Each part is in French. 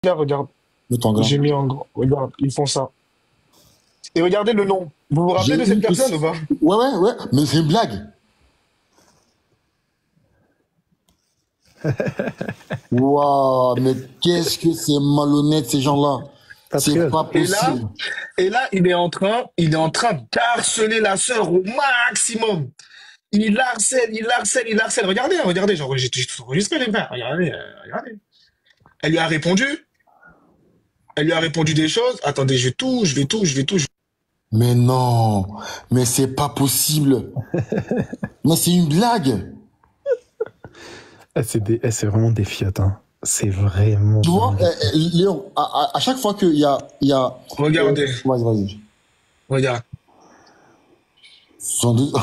Regarde, regarde. Le temps grand. J'ai mis en grand. Regarde, ils font ça. Et regardez le nom. Vous vous J'ai rappelez de cette eu personne aussi. ou pas? Ouais, ouais, ouais. Mais c'est une blague. Waouh, mais qu'est-ce que c'est malhonnête, ces gens-là. C'est Patriote. pas Et là, possible. et là, il est en train d'harceler la sœur au maximum. Il harcèle, il harcèle, il harcèle. Regardez, hein, regardez, j'ai tout enregistré les frères. Regardez, regardez. Elle lui a répondu. Elle lui a répondu des choses. Attendez, je vais tout. Mais non, mais c'est pas possible. Mais c'est une blague. C'est vraiment des fiottes. Hein. C'est vraiment. Tu vois, Léon, à chaque fois qu'il y a... Regardez, Vas-y, vas-y. regarde. Sans doute-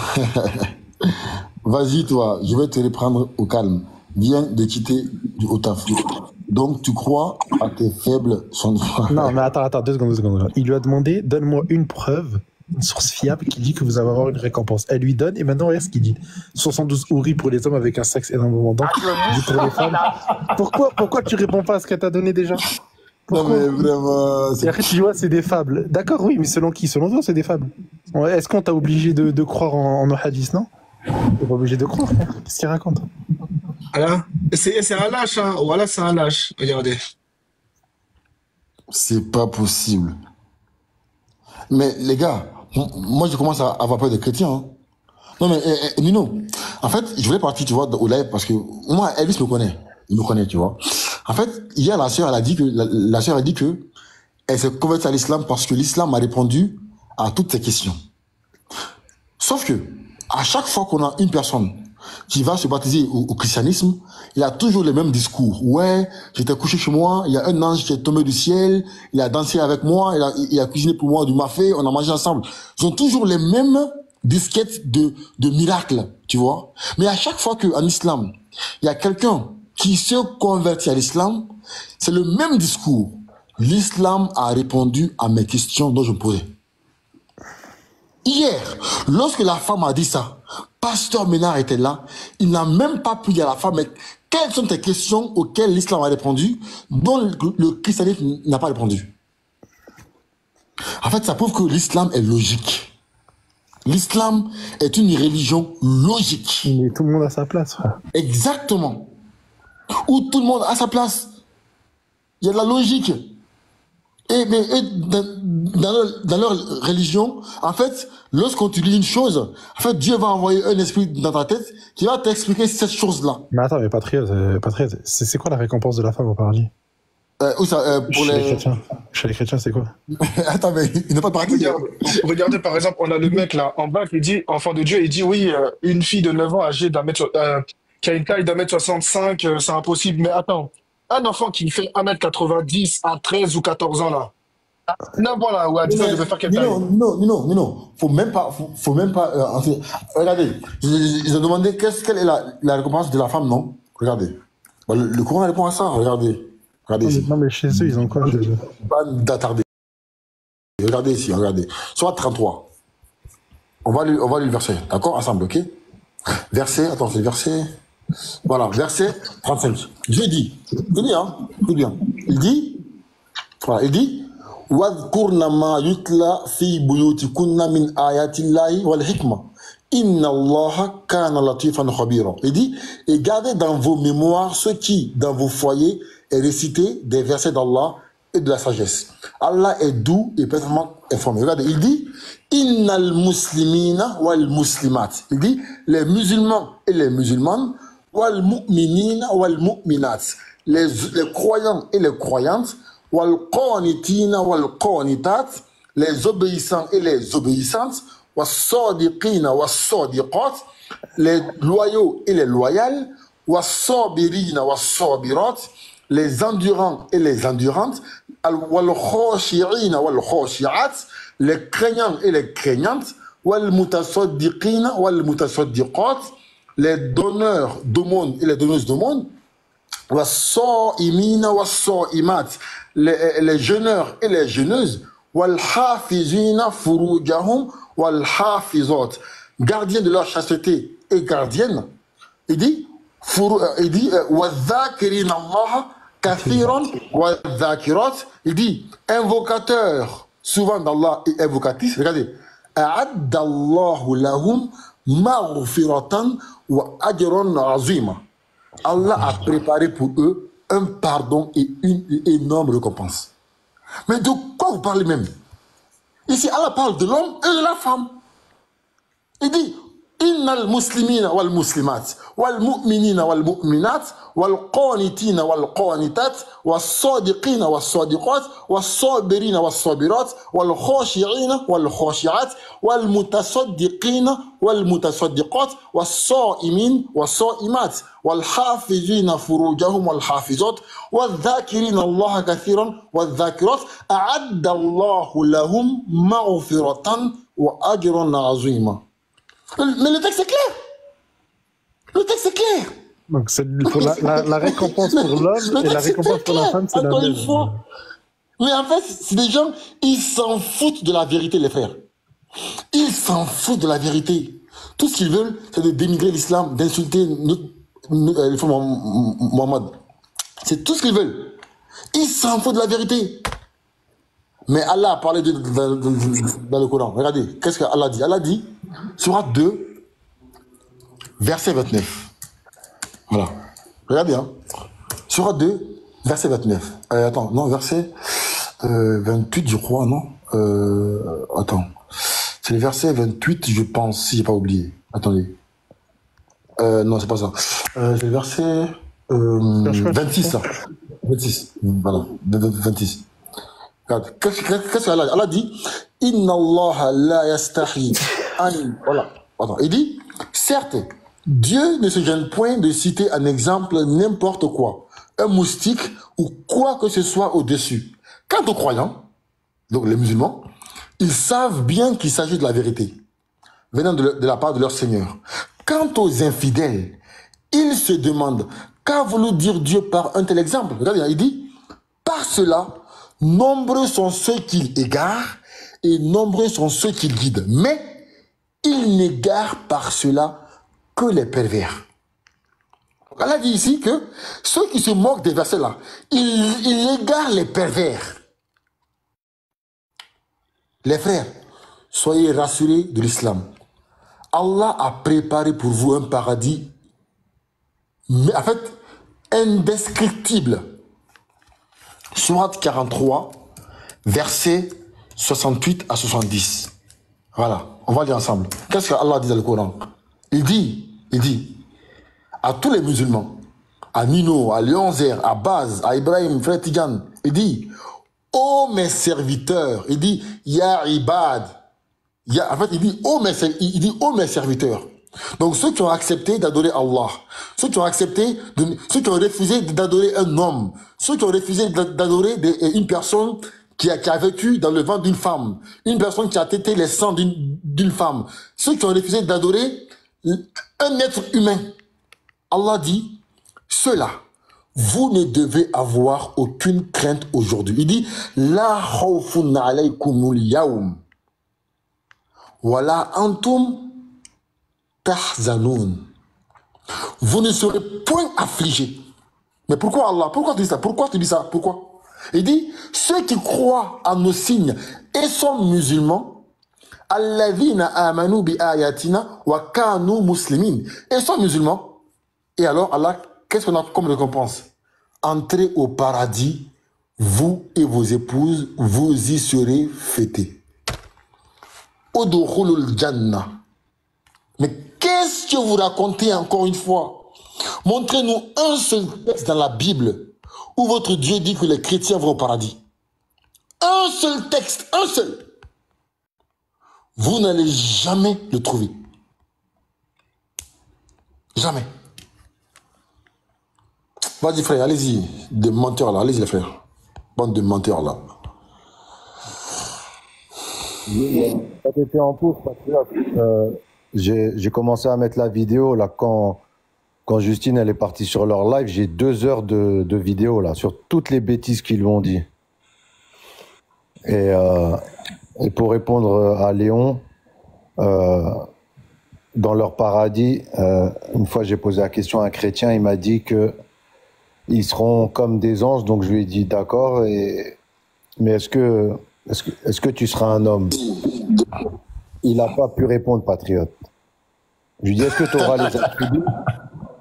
Vas-y, toi, je vais te reprendre au calme. Viens de quitter au taf. Donc, tu crois à tes faibles sentiments. Non, mais attends, 2 secondes. Il lui a demandé, donne-moi une preuve, une source fiable qui dit que vous allez avoir une récompense. Elle lui donne, et maintenant, regarde ce qu'il dit. 72 houris pour les hommes avec un sexe énormément dense. Pour les femmes. Pourquoi tu réponds pas à ce qu'elle t'a donné déjà? Non, Pourquoi? mais vraiment... Et après, tu vois, c'est des fables. D'accord, oui, mais selon qui? Selon toi, c'est des fables. Ouais, est-ce qu'on t'a obligé de croire en nos hadiths, non? T'es pas obligé de croire, frère. Qu'est-ce qu'il raconte? Voilà. C'est un lâche, hein. Voilà, c'est un lâche. Regardez. C'est pas possible. Mais les gars, moi je commence à avoir peur des chrétiens. Hein. Non mais Nino, en fait, je voulais partir, tu vois, au live parce que moi, Elvis me connaît. Il me connaît, tu vois. En fait, hier, la sœur, elle a dit que, la sœur a dit que elle s'est convertie à l'islam parce que l'islam a répondu à toutes ses questions. Sauf que, à chaque fois qu'on a une personne qui va se baptiser au christianisme, il a toujours le même discours. Ouais, j'étais couché chez moi, il y a un ange qui est tombé du ciel, il a dansé avec moi, il a cuisiné pour moi du mafé, on a mangé ensemble. Ils ont toujours les mêmes disquettes de miracles, tu vois. Mais à chaque fois qu'en islam, il y a quelqu'un qui se convertit à l'islam, c'est le même discours. L'islam a répondu à mes questions dont je me posais. Hier, lorsque la femme a dit ça, Pasteur Ménard était là, il n'a même pas pu dire à la femme, mais quelles sont tes questions auxquelles l'islam a répondu, dont le christianisme n'a pas répondu. En fait, ça prouve que l'islam est logique. L'islam est une religion logique. Mais tout le monde a sa place, frère. Exactement. Où tout le monde a sa place. Il y a de la logique. Mais dans leur religion, en fait, lorsqu'on te dit une chose, en fait, Dieu va envoyer un esprit dans ta tête qui va t'expliquer cette chose-là. Mais attends, mais patriote, c'est quoi la récompense de la femme au paradis? Pour Chez les les... chrétiens. Chez les chrétiens, c'est quoi? Attends, mais il n'a pas de paradis. Regardez, par exemple, on a le mec là, en bas, qui dit, enfant de Dieu, il dit, oui, une fille de 9 ans âgée qui a une taille d'1m65, c'est impossible. Mais attends, un enfant qui fait 1m90 à 13 ou 14 ans là, n'importe là, ou à 10 ans, il devait faire quelle taille? Non. Faut même pas. Regardez, ils ont demandé quelle est la récompense de la femme, non? Regardez. Bon, le Coran répond à ça. Regardez. Regardez ici. Non, mais chez eux, ils ont quoi chez eux? Pas d'attarder. Regardez ici, regardez. Soit 33. On va lire le verset. D'accord? Ensemble, ok? Verset, attends, c'est verset. Voilà, verset 35. Dieu dit, tout bien. Il dit, voilà, il dit, وَاذْكُرْنَ مَا يُتْلَى فِي بُيُوتِكُنَّ مِنْ آيَاتِ اللَّهِ وَالْحِكْمَةِ إِنَّ اللَّهَ كَانَ لَطِيفًا خَبِيرًا. Il dit, et gardez dans vos mémoires ce qui, dans vos foyers, est récité des versets d'Allah et de la sagesse. Allah est doux et parfaitement informé. Regardez, il dit, Innal muslimina wal muslimat. Il dit, les musulmans et les musulmanes, wal mu'minina wal mu'minat. Les croyants et les croyantes, wal qanitina wal qanitat. Les obéissants et les obéissantes, was sadiqina was sadiqat. Les loyaux et les loyales, was sabirina was sabirat. Les endurants et les endurantes, wal khashi'ina wal khashi'at. Les craignants et les craignantes, wal mutasaddiqina wal mutasaddiqat. Les donneurs d'aumône et les donneuses d'aumône, was sa'imina was sa'imat. Les jeûneurs et les jeûneuses, wal hafizina furujahum wal hafizat. Gardiens de leur chasteté et gardiennes. Il dit, وَالذَّاكِرِينَ اللَّهَ kathiran wa dhakirat. Il dit invocateur souvent d'Allah et invocatrice. Regardez. A'adda Allahu lahum maghfiratan wa ajran azima. Allah a préparé pour eux un pardon et une énorme récompense. Mais de quoi vous parlez même? Ici, Allah parle de l'homme et de la femme. Il dit Innal muslimina wal muslimat wal mu'minina wal mu'minat wal qanitina wal qanitat was sadiqina was sadiqat was sabirina was sabirat wal khashi'ina wal khashi'at wal mutasaddiqina wal mutasaddiqat was sa'imin was sa'imat wal hafizina furujahum wal hafizat wal dhakirina Allah kathiran wal dhakirat a'adda Allah lahum maghfiratan wa ajran 'azima. Mais le texte est clair. Le texte est clair. Donc c'est pour la récompense pour l'homme et la récompense pour la femme, c'est la même. Mais en fait, c'est des gens, ils s'en foutent de la vérité, les frères. Ils s'en foutent de la vérité. Tout ce qu'ils veulent, c'est de dénigrer l'islam, d'insulter le frère Mohammed. C'est tout ce qu'ils veulent. Ils s'en foutent de la vérité. Mais Allah a parlé dans le Coran. Regardez, qu'est-ce qu'Allah dit? Allah dit, Sourate 2, verset 29. Voilà. Regardez, hein. Sourate 2, verset 29. Attends, non, verset 28, je crois, non? Attends. C'est le verset 28, je pense, si j'ai pas oublié. Attendez. Non, c'est pas ça. C'est le verset 26, là. 26. Voilà, 26. Qu'est-ce qu'Allah Allah dit? Inna Allah la yastahi an. Voilà. Attends. Il dit, certes, Dieu ne se gêne point de citer un exemple n'importe quoi, un moustique ou quoi que ce soit au-dessus. Quant aux croyants, donc les musulmans, ils savent bien qu'il s'agit de la vérité, venant de la part de leur Seigneur. Quant aux infidèles, ils se demandent qu'a voulu dire Dieu par un tel exemple. Regardez, il dit, par cela, nombreux sont ceux qu'il égare et nombreux sont ceux qu'il guide. Mais il n'égare par cela que les pervers. Allah dit ici que ceux qui se moquent des versets-là, il égare les pervers. Les frères, soyez rassurés de l'islam. Allah a préparé pour vous un paradis, mais en fait, indescriptible. Sourate 43, versets 68 à 70. Voilà, on va lire ensemble. Qu'est-ce que Allah dit dans le Coran? Il dit à tous les musulmans, à Nino, à Léonzer, à Baz, à Ibrahim, frère Tidjan, il dit, ô mes serviteurs, il dit, ya ibad, en fait, il dit, ô mes serviteurs. Donc, ceux qui ont accepté d'adorer Allah, ceux qui ont refusé d'adorer un homme, ceux qui ont refusé d'adorer une personne qui a vécu dans le ventre d'une femme, une personne qui a tété les sangs d'une femme, ceux qui ont refusé d'adorer un être humain. Allah dit, ceux-là, vous ne devez avoir aucune crainte aujourd'hui. Il dit, la khawfun alaykumul yawm, wala antum tahzanoun. Vous ne serez point affligés. Mais pourquoi Allah? Pourquoi tu dis ça? Pourquoi tu dis ça? Pourquoi? Il dit, ceux qui croient à nos signes et sont musulmans, alladhina amanu bi ayatina wa kanu muslimin, et sont musulmans. Et alors, Allah, qu'est-ce qu'on a comme récompense? Entrez au paradis, vous et vos épouses, vous y serez fêtés. Udkhulul Jannah. Mais qu'est-ce que vous racontez encore une fois? Montrez-nous un seul texte dans la Bible où votre Dieu dit que les chrétiens vont au paradis. Un seul texte, un seul. Vous n'allez jamais le trouver. Jamais. Vas-y frère, allez-y, des menteurs là, allez-y les frères. Bande de menteurs là. Ça t'était en pause parce que là, j'ai commencé à mettre la vidéo là quand Justine elle est partie sur leur live. J'ai 2 heures de vidéo là sur toutes les bêtises qu'ils lui ont dit. Et pour répondre à Léon, dans leur paradis, une fois j'ai posé la question à un chrétien, il m'a dit que ils seront comme des anges. Donc je lui ai dit d'accord. Mais est-ce que tu seras un homme? Il n'a pas pu répondre, Patriote. Je lui dis, est-ce que tu auras les attributs?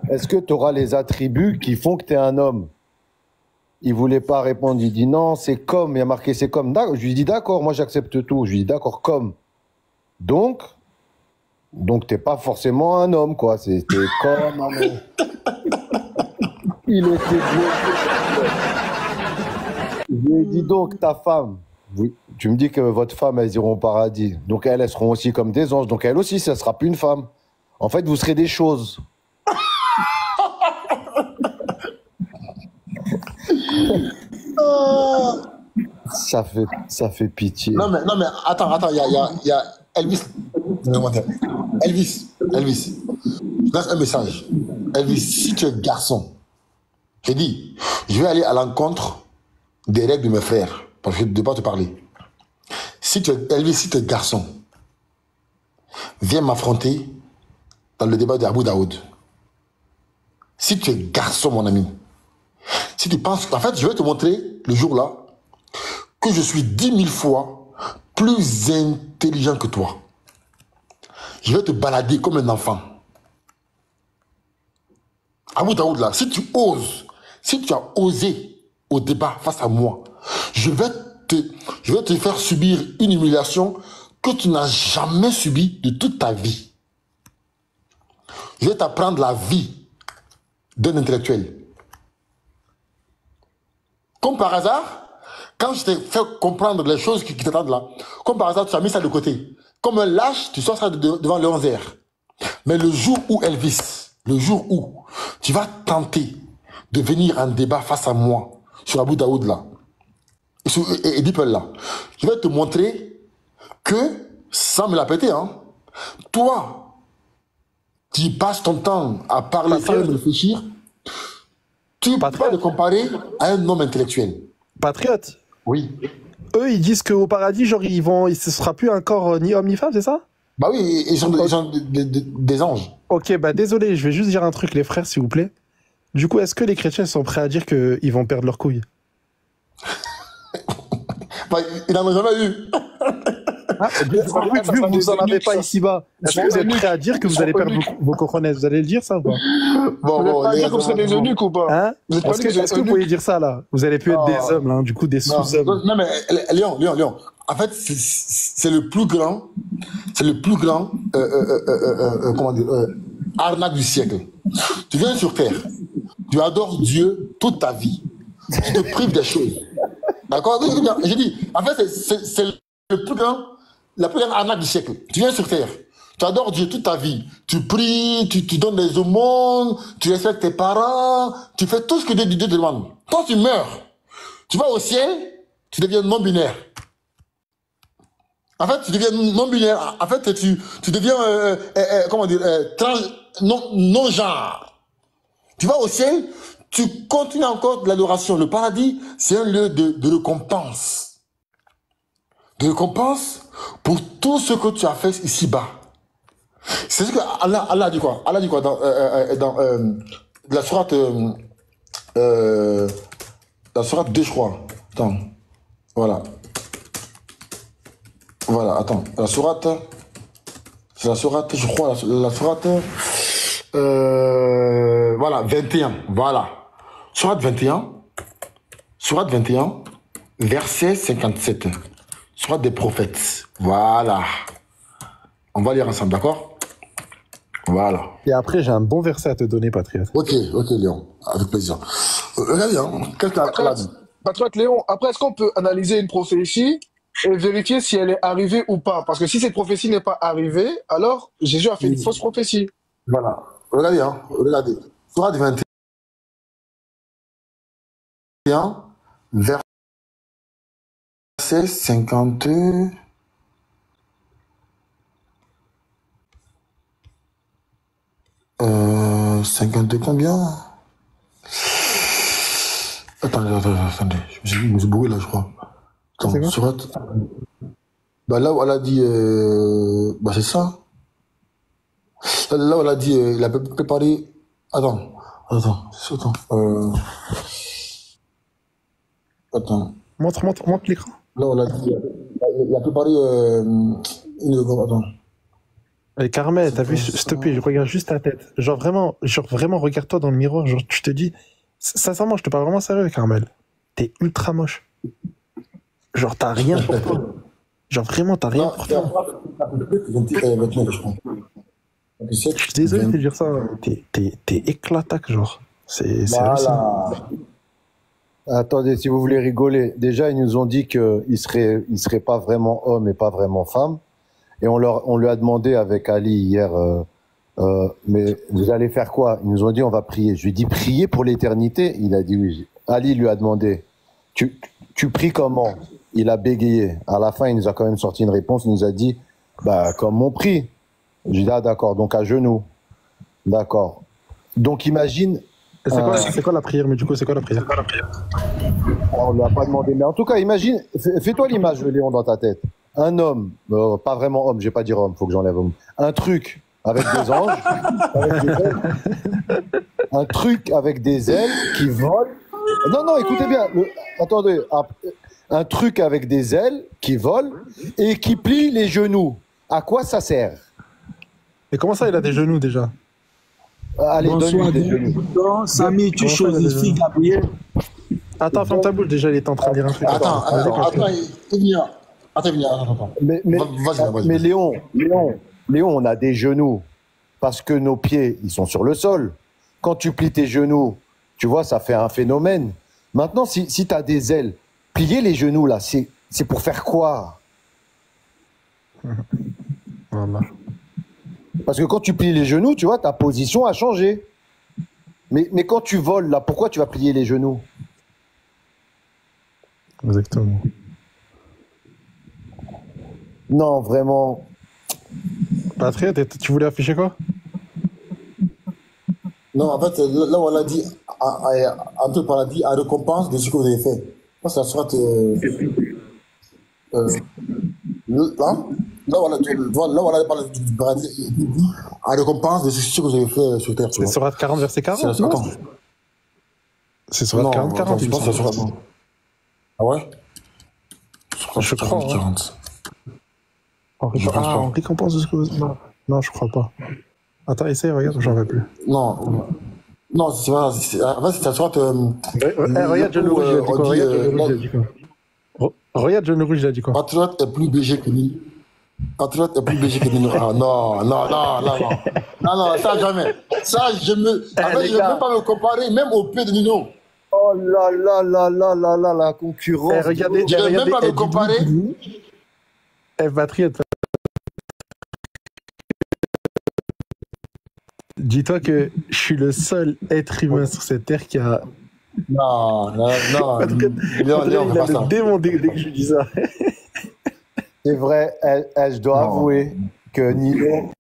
Est-ce que tu auras les attributs qui font que tu es un homme? Il voulait pas répondre. Il dit non, c'est comme. Il a marqué c'est comme. Je lui dis d'accord, moi j'accepte tout. Je lui dis d'accord, comme. Donc t'es pas forcément un homme, quoi. T'es comme un homme. Il était bloqué. Je lui ai dit donc ta femme. Oui. Tu me dis que votre femme, elles iront au paradis. Donc elles seront aussi comme des anges. Donc elle aussi, ça sera plus une femme. En fait, vous serez des choses. Ça fait pitié. Non, mais attends, il y a Elvis. Elvis. Je lance un message. Elvis, si tu es garçon, j'ai dit, je vais aller à l'encontre des règles de mes frères, parce que je ne dois pas te parler. Elvis, si tu es garçon, viens m'affronter dans le débat d'Abou Daoud. Si tu es garçon, mon ami, si tu penses... En fait, je vais te montrer, le jour-là, que je suis 10 000 fois plus intelligent que toi. Je vais te balader comme un enfant. Abou Daoud, là, si tu as osé au débat face à moi, je vais te faire subir une humiliation que tu n'as jamais subie de toute ta vie. Je vais t'apprendre la vie d'un intellectuel. Comme par hasard, quand je t'ai fait comprendre les choses qui t'attendent là, comme par hasard, tu as mis ça de côté. Comme un lâche, tu sors ça devant le 11h. Mais le jour où Elvis, le jour où tu vas tenter de venir en débat face à moi, sur Abou Daoud là, et Deeple là, je vais te montrer que, sans me la péter, hein, toi, tu passes ton temps à parler sans même réfléchir, tu ne peux pas le comparer à un homme intellectuel. Patriote. Oui. Eux, ils disent qu'au paradis, genre, ce sera plus un corps ni homme ni femme, c'est ça? Bah oui, ils sont des anges. Ok, bah désolé, je vais juste dire un truc, les frères, s'il vous plaît. Du coup, est-ce que les chrétiens sont prêts à dire qu'ils vont perdre leurs couilles? Bah, il n'en a jamais eu. Vu que vous n'en avez pas ici-bas, est-ce que vous êtes prêts à dire que vous allez perdre vos cojones? Vous allez le dire, ça ou pas? Vous n'allez pas dire que vous êtes des eunuques ou pas? Hein? Est-ce que vous pouvez dire ça, là? Vous allez plus être des hommes, là, du coup, des sous-hommes. Non, mais Léon. En fait, c'est le plus grand, comment dire, arnaque du siècle. Tu viens sur Terre, tu adores Dieu toute ta vie, tu te prives des choses. D'accord? J'ai dit, en fait, c'est la plus grande arnaque du siècle. Tu viens sur Terre, tu adores Dieu toute ta vie, tu pries, tu donnes des aumônes, tu respectes tes parents, tu fais tout ce que Dieu te demande. Quand tu meurs, tu vas au ciel, tu deviens non-binaire. En fait, tu deviens non-binaire. En fait, tu deviens, comment dire, non-genre. Tu vas au ciel, tu continues encore de l'adoration. Le paradis, c'est un lieu de récompense. De récompense pour tout ce que tu as fait ici-bas. C'est ce que Allah dit quoi? Allah dit quoi dans la sourate, la sourate 2, je crois. Attends, voilà. Voilà, attends, la sourate, c'est la sourate, je crois, la sourate, voilà, 21, voilà. Sourate 21, verset 57. Sourate des prophètes, voilà. On va lire ensemble, d'accord? Voilà. Et après, j'ai un bon verset à te donner, Patriote. Ok, Léon, avec plaisir. Regardez, hein, quelqu'un a dit. Patriote Léon, après, est-ce qu'on peut analyser une prophétie et vérifier si elle est arrivée ou pas? Parce que si cette prophétie n'est pas arrivée, alors Jésus a fait une fausse prophétie. Voilà. Regardez, hein, regardez. Sourate 21, verset 50. 52 combien? Attendez. Je me suis bourré là, je crois. Attends, sourate. Bah là où elle a dit, c'est ça. Là où elle a dit, il a préparé. Attends, Attends. Attends. Montre l'écran. Là, on a dit, il a préparé une. Attends. Et Carmel, t'as vu, s'il te plaît, je regarde juste ta tête. Genre vraiment, regarde-toi dans le miroir. Genre, tu te dis, sincèrement, je te parle vraiment sérieux, Carmel. T'es ultra moche. Genre, t'as rien pour toi. Genre, vraiment, t'as rien pour toi. Je suis désolé de te dire ça. T'es éclataque, genre. C'est Voilà. Attendez, si vous voulez rigoler, déjà, ils nous ont dit qu'ils seraient pas vraiment hommes et pas vraiment femmes. Et on lui a demandé avec Ali hier, mais vous allez faire quoi? Ils nous ont dit, on va prier. Je lui ai dit, prier pour l'éternité? Il a dit oui. Ali lui a demandé, tu pries comment? Il a bégayé. À la fin, il nous a quand même sorti une réponse. Il nous a dit, bah, comme on prie. Je lui ai dit, ah, d'accord, donc à genoux. D'accord. Donc imagine. C'est quoi la prière? Mais du coup, c'est quoi la prière? On ne l'a pas demandé. Mais en tout cas, imagine, fais-toi l'image, Léon, dans ta tête. Un homme, pas vraiment homme, je vais pas dire homme, faut que j'enlève homme. Un truc avec des anges, avec des ailes. Un truc avec des ailes qui volent. Non, écoutez bien. Attendez. Un truc avec des ailes qui volent et qui plie les genoux. À quoi ça sert? Mais comment ça, il a des genoux déjà? Allez, donne-lui des genoux. Samy, tu choisis Gabriel. Attends, ferme ta bouche, déjà, il est en train de dire un truc. Attends, Mais Léon, on a des genoux parce que nos pieds, ils sont sur le sol. Quand tu plies tes genoux, tu vois, ça fait un phénomène. Maintenant, si tu as des ailes, plier les genoux, là, c'est pour faire quoi? Voilà. Parce que quand tu plies les genoux, tu vois, ta position a changé. Mais quand tu voles, là, pourquoi tu vas plier les genoux? Exactement. Non, vraiment. Patrick, tu voulais afficher quoi? Non, en fait, là, on a dit, un peu par dit, à récompense de ce que vous avez fait. Ça, ça soit. Là, on a parlé du paradis, à récompense de ce que vous avez fait sur Terre. C'est Sourate 40, verset 40. C'est Sourate 40, 40. Je pense que c'est Sourate. Ah ouais? Je crois. 40. En récompense de ce que vous... Non, je crois pas. Attends, essaye, regarde, j'en veux plus. Non, c'est pas. En fait, c'est Sourate. Regarde, John Rouge, il a dit quoi? Regarde, John Rouge, il a dit quoi? Patriote est plus BG que Nino. Patriote est plus BG que Nino. Ah non, ça jamais. Ça, je ne veux même pas me comparer, même au pied de Nino. Oh là, la concurrence. Regardez, je ne veux même pas me comparer. Patriote. Dis-toi que je suis le seul être humain sur cette terre qui a. Non. Il a le démon dès que je dis ça. C'est vrai, je dois avouer que Nino,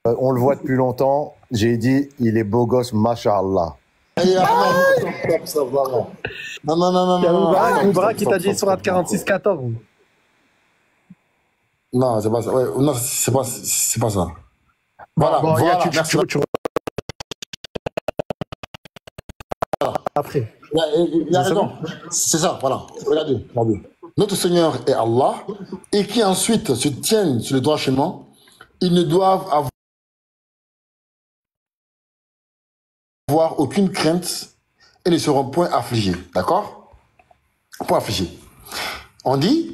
on le voit depuis longtemps. J'ai dit, il est beau gosse, mashallah. Non. Il y a Moubarak qui t'a dit Sourate 46, 14. Non, c'est pas ça. Ouais, non, c'est pas ça. Voilà, bon, voilà. Merci. Après. Il a raison. C'est ça, voilà. Regardez. Notre Seigneur est Allah, et qui ensuite se tiennent sur le droit chemin, ils ne doivent avoir aucune crainte et ne seront point affligés. D'accord? Point affligés. On dit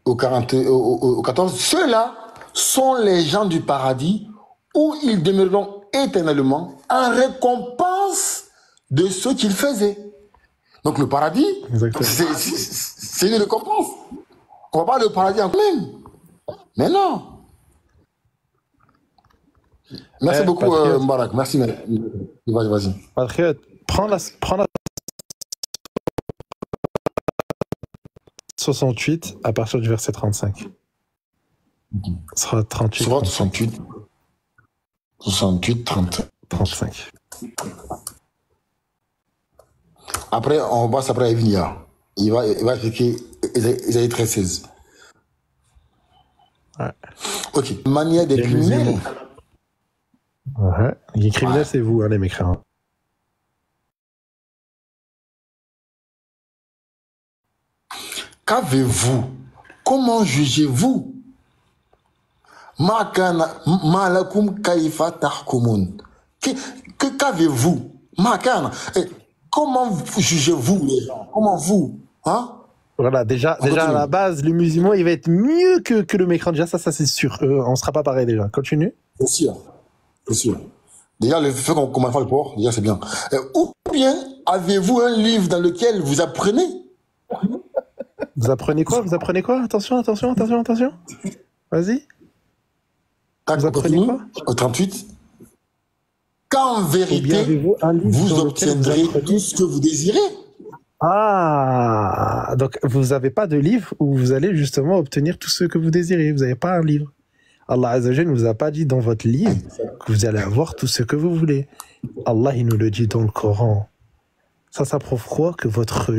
au 14, ceux-là sont les gens du paradis où ils demeureront éternellement en récompense de ce qu'ils faisaient. Donc le paradis, c'est une récompense. On va pas le paradis en même. Mais non. Merci beaucoup, Mbarak. Merci. Vas-y. Patriot, prends la 68 à partir du verset 35. Ce sera 38. 68, 30. 35. Après, on passe après Evinia. Il va expliquer Isaïe 13, 16. Ouais. Ok. Manière des Les criminels. musulmans. Ouais. Les criminels, c'est vous, hein, les mécréants. Qu'avez-vous? Comment jugez-vous? Ma kana malakum kaifa tahkumun. Qu'avez-vous? Ma kana. Comment jugez-vous les gens? Comment vous? Hein? Voilà, déjà à la base, le musulman, il va être mieux que le mécréant. Déjà, ça c'est sûr. On sera pas pareil déjà. Continue. Bien sûr. Bien sûr. Déjà, le fait qu'on commence par le port, déjà, c'est bien. Ou bien, avez-vous un livre dans lequel vous apprenez? Vous apprenez quoi? Vous apprenez quoi? Attention. Vas-y. Vous apprenez quoi? Au 38. Qu'en Ou bien vérité, avez-vous un livre vous dans lequel obtiendrez apprenez- tout ce que vous désirez. Ah, donc vous n'avez pas de livre où vous allez justement obtenir tout ce que vous désirez. Vous n'avez pas un livre. Allah Azzawajal ne vous a pas dit dans votre livre que vous allez avoir tout ce que vous voulez. Allah, il nous le dit dans le Coran. Ça prouve quoi? Que votre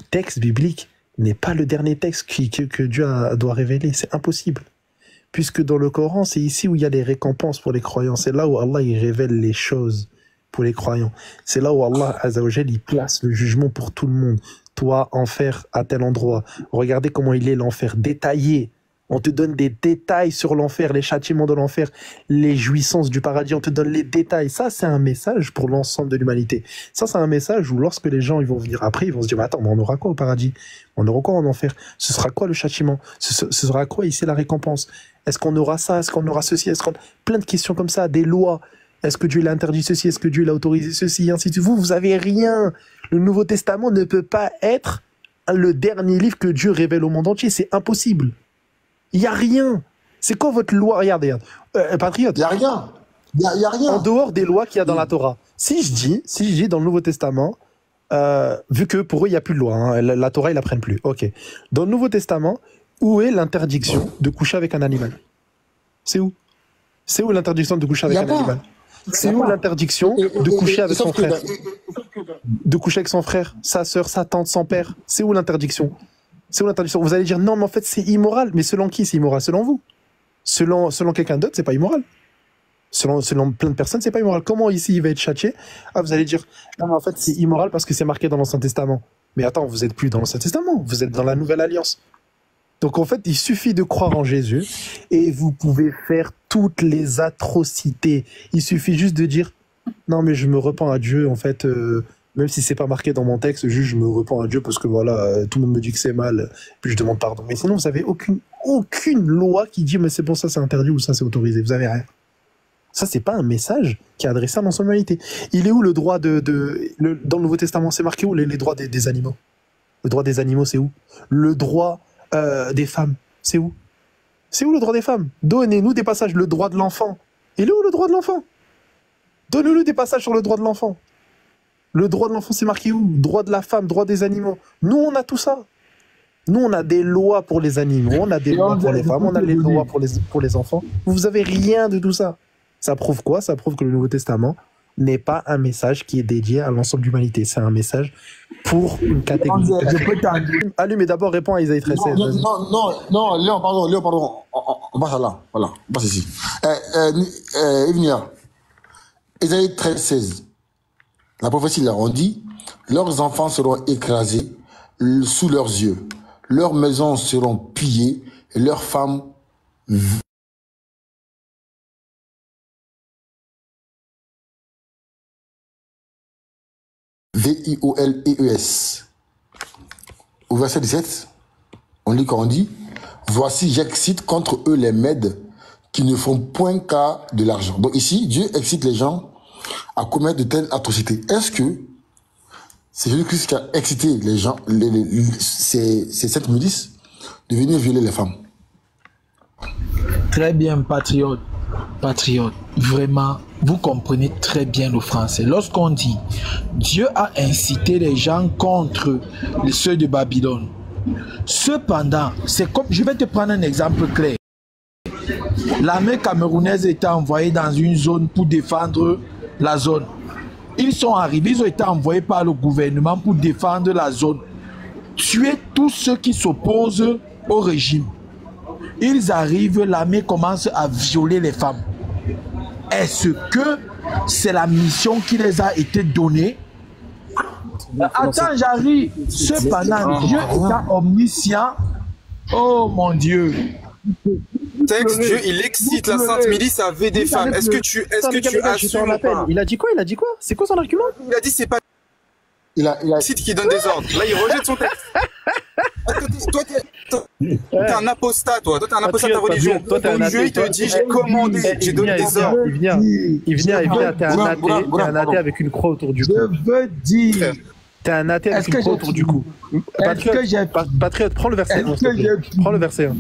texte biblique n'est pas le dernier texte que Dieu doit révéler. C'est impossible. Puisque dans le Coran, c'est ici où il y a les récompenses pour les croyants. C'est là où Allah il révèle les choses pour les croyants. C'est là où Allah Azzawajal il place le jugement pour tout le monde. Toi, enfer à tel endroit. Regardez comment il est l'enfer, détaillé. On te donne des détails sur l'enfer, les châtiments de l'enfer, les jouissances du paradis. On te donne les détails. Ça, c'est un message pour l'ensemble de l'humanité. Ça, c'est un message où lorsque les gens ils vont venir après, ils vont se dire, attends, mais on aura quoi au paradis? On aura quoi en enfer? Ce sera quoi le châtiment? Ce sera quoi ici la récompense? Est-ce qu'on aura ça? Est-ce qu'on aura ceci? Est-ce qu'on... Plein de questions comme ça, des lois. Est-ce que Dieu l'a interdit ceci? Est-ce que Dieu l'a autorisé ceci? Ainsi de suite. Vous avez rien. Le Nouveau Testament ne peut pas être le dernier livre que Dieu révèle au monde entier. C'est impossible. Il n'y a rien. C'est quoi votre loi? Regarde. Patriote. Il n'y a rien. Il n'y a rien. En dehors des lois qu'il y a dans la Torah. Si je dis dans le Nouveau Testament, vu que pour eux, il n'y a plus de loi, hein, la Torah, ils la prennent plus. Ok. Dans le Nouveau Testament, où est l'interdiction de coucher avec un animal? C'est où? C'est où l'interdiction de coucher avec un animal? C'est où l'interdiction de coucher avec son frère? De coucher avec son frère, sa sœur, sa tante, son père? C'est où l'interdiction? C'est où l'interdiction? Vous allez dire non, mais en fait, c'est immoral. Mais selon qui c'est immoral? Selon vous? Selon quelqu'un d'autre, c'est pas immoral. Selon plein de personnes, c'est pas immoral. Comment ici il va être châtié? Ah, vous allez dire non, mais en fait, c'est immoral parce que c'est marqué dans l'Ancien Testament. Mais attends, vous êtes plus dans l'Ancien Testament, vous êtes dans la Nouvelle Alliance. Donc en fait, il suffit de croire en Jésus et vous pouvez faire toutes les atrocités. Il suffit juste de dire non, mais je me repens à Dieu. En fait, même si c'est pas marqué dans mon texte, juste je me repens à Dieu parce que voilà, tout le monde me dit que c'est mal, puis je demande pardon. Mais sinon, vous avez aucune loi qui dit mais c'est bon, ça c'est interdit ou ça c'est autorisé. Vous avez rien. Ça, c'est pas un message qui est adressé à l'ensemble de l'humanité. Il est où le droit dans le Nouveau Testament, c'est marqué où les droits des animaux? Le droit des animaux, c'est où? Le droit des femmes, c'est où? C'est où le droit des femmes? Donnez-nous des passages. Le droit de l'enfant. Il est où le droit de l'enfant? Donnez-nous des passages sur le droit de l'enfant. Le droit de l'enfant, c'est marqué où? Droit de la femme, droit des animaux. Nous, on a tout ça. Nous, on a des lois pour les animaux, on a des lois pour les femmes, on a des lois pour les enfants. Vous avez rien de tout ça. Ça prouve quoi? Ça prouve que le Nouveau Testament n'est pas un message qui est dédié à l'ensemble de l'humanité. C'est un message pour une catégorie. Allume, mais d'abord réponds à Isaïe 13:16. Non, Léon, pardon. On passe là. Voilà, on passe ici. Evnia, Isaïe 13:16. La prophétie là, on dit leurs enfants seront écrasés sous leurs yeux, leurs maisons seront pillées et leurs femmes VIOLES. Au verset 17, on lit quand on dit voici, j'excite contre eux les Mèdes qui ne font point cas de l'argent. Donc ici, Dieu excite les gens à commettre de telles atrocités. Est-ce que c'est Jésus-Christ qui a excité les gens, cette milice, de venir violer les femmes? Très bien, patriote. Vraiment, vous comprenez très bien le français. Lorsqu'on dit Dieu a incité les gens contre ceux de Babylone. Cependant, c'est comme, je vais te prendre un exemple clair. L'armée camerounaise était envoyée dans une zone pour défendre la zone. Ils sont arrivés, ils ont été envoyés par le gouvernement pour défendre la zone. Tuer tous ceux qui s'opposent au régime. ils arrivent, l'armée commence à violer les femmes. Est-ce que c'est la mission qui les a été donnée? Attends, j'arrive. Cependant, Dieu étant omniscient, oh mon Dieu. Texte, Dieu, il excite la Sainte Milice à V des femmes. Est-ce que tu assumes ou pas? Il a dit quoi? Il a dit quoi? C'est quoi son argument? Il a dit c'est pas Il a... Excite qui donne des ordres. Là, il rejette son texte. Toi, t'es un apostat, toi. Toi, t'es un apostat de ta religion. Toi, t'es un Ton athée. Dieu, il te dit, j'ai commandé, j'ai donné des ordres. Il vient, t'es un athée avec une croix autour du cou. Je veux dire. T'es un athée avec une croix autour du cou. Patriote, prends le verset 1. Prends le verset 1.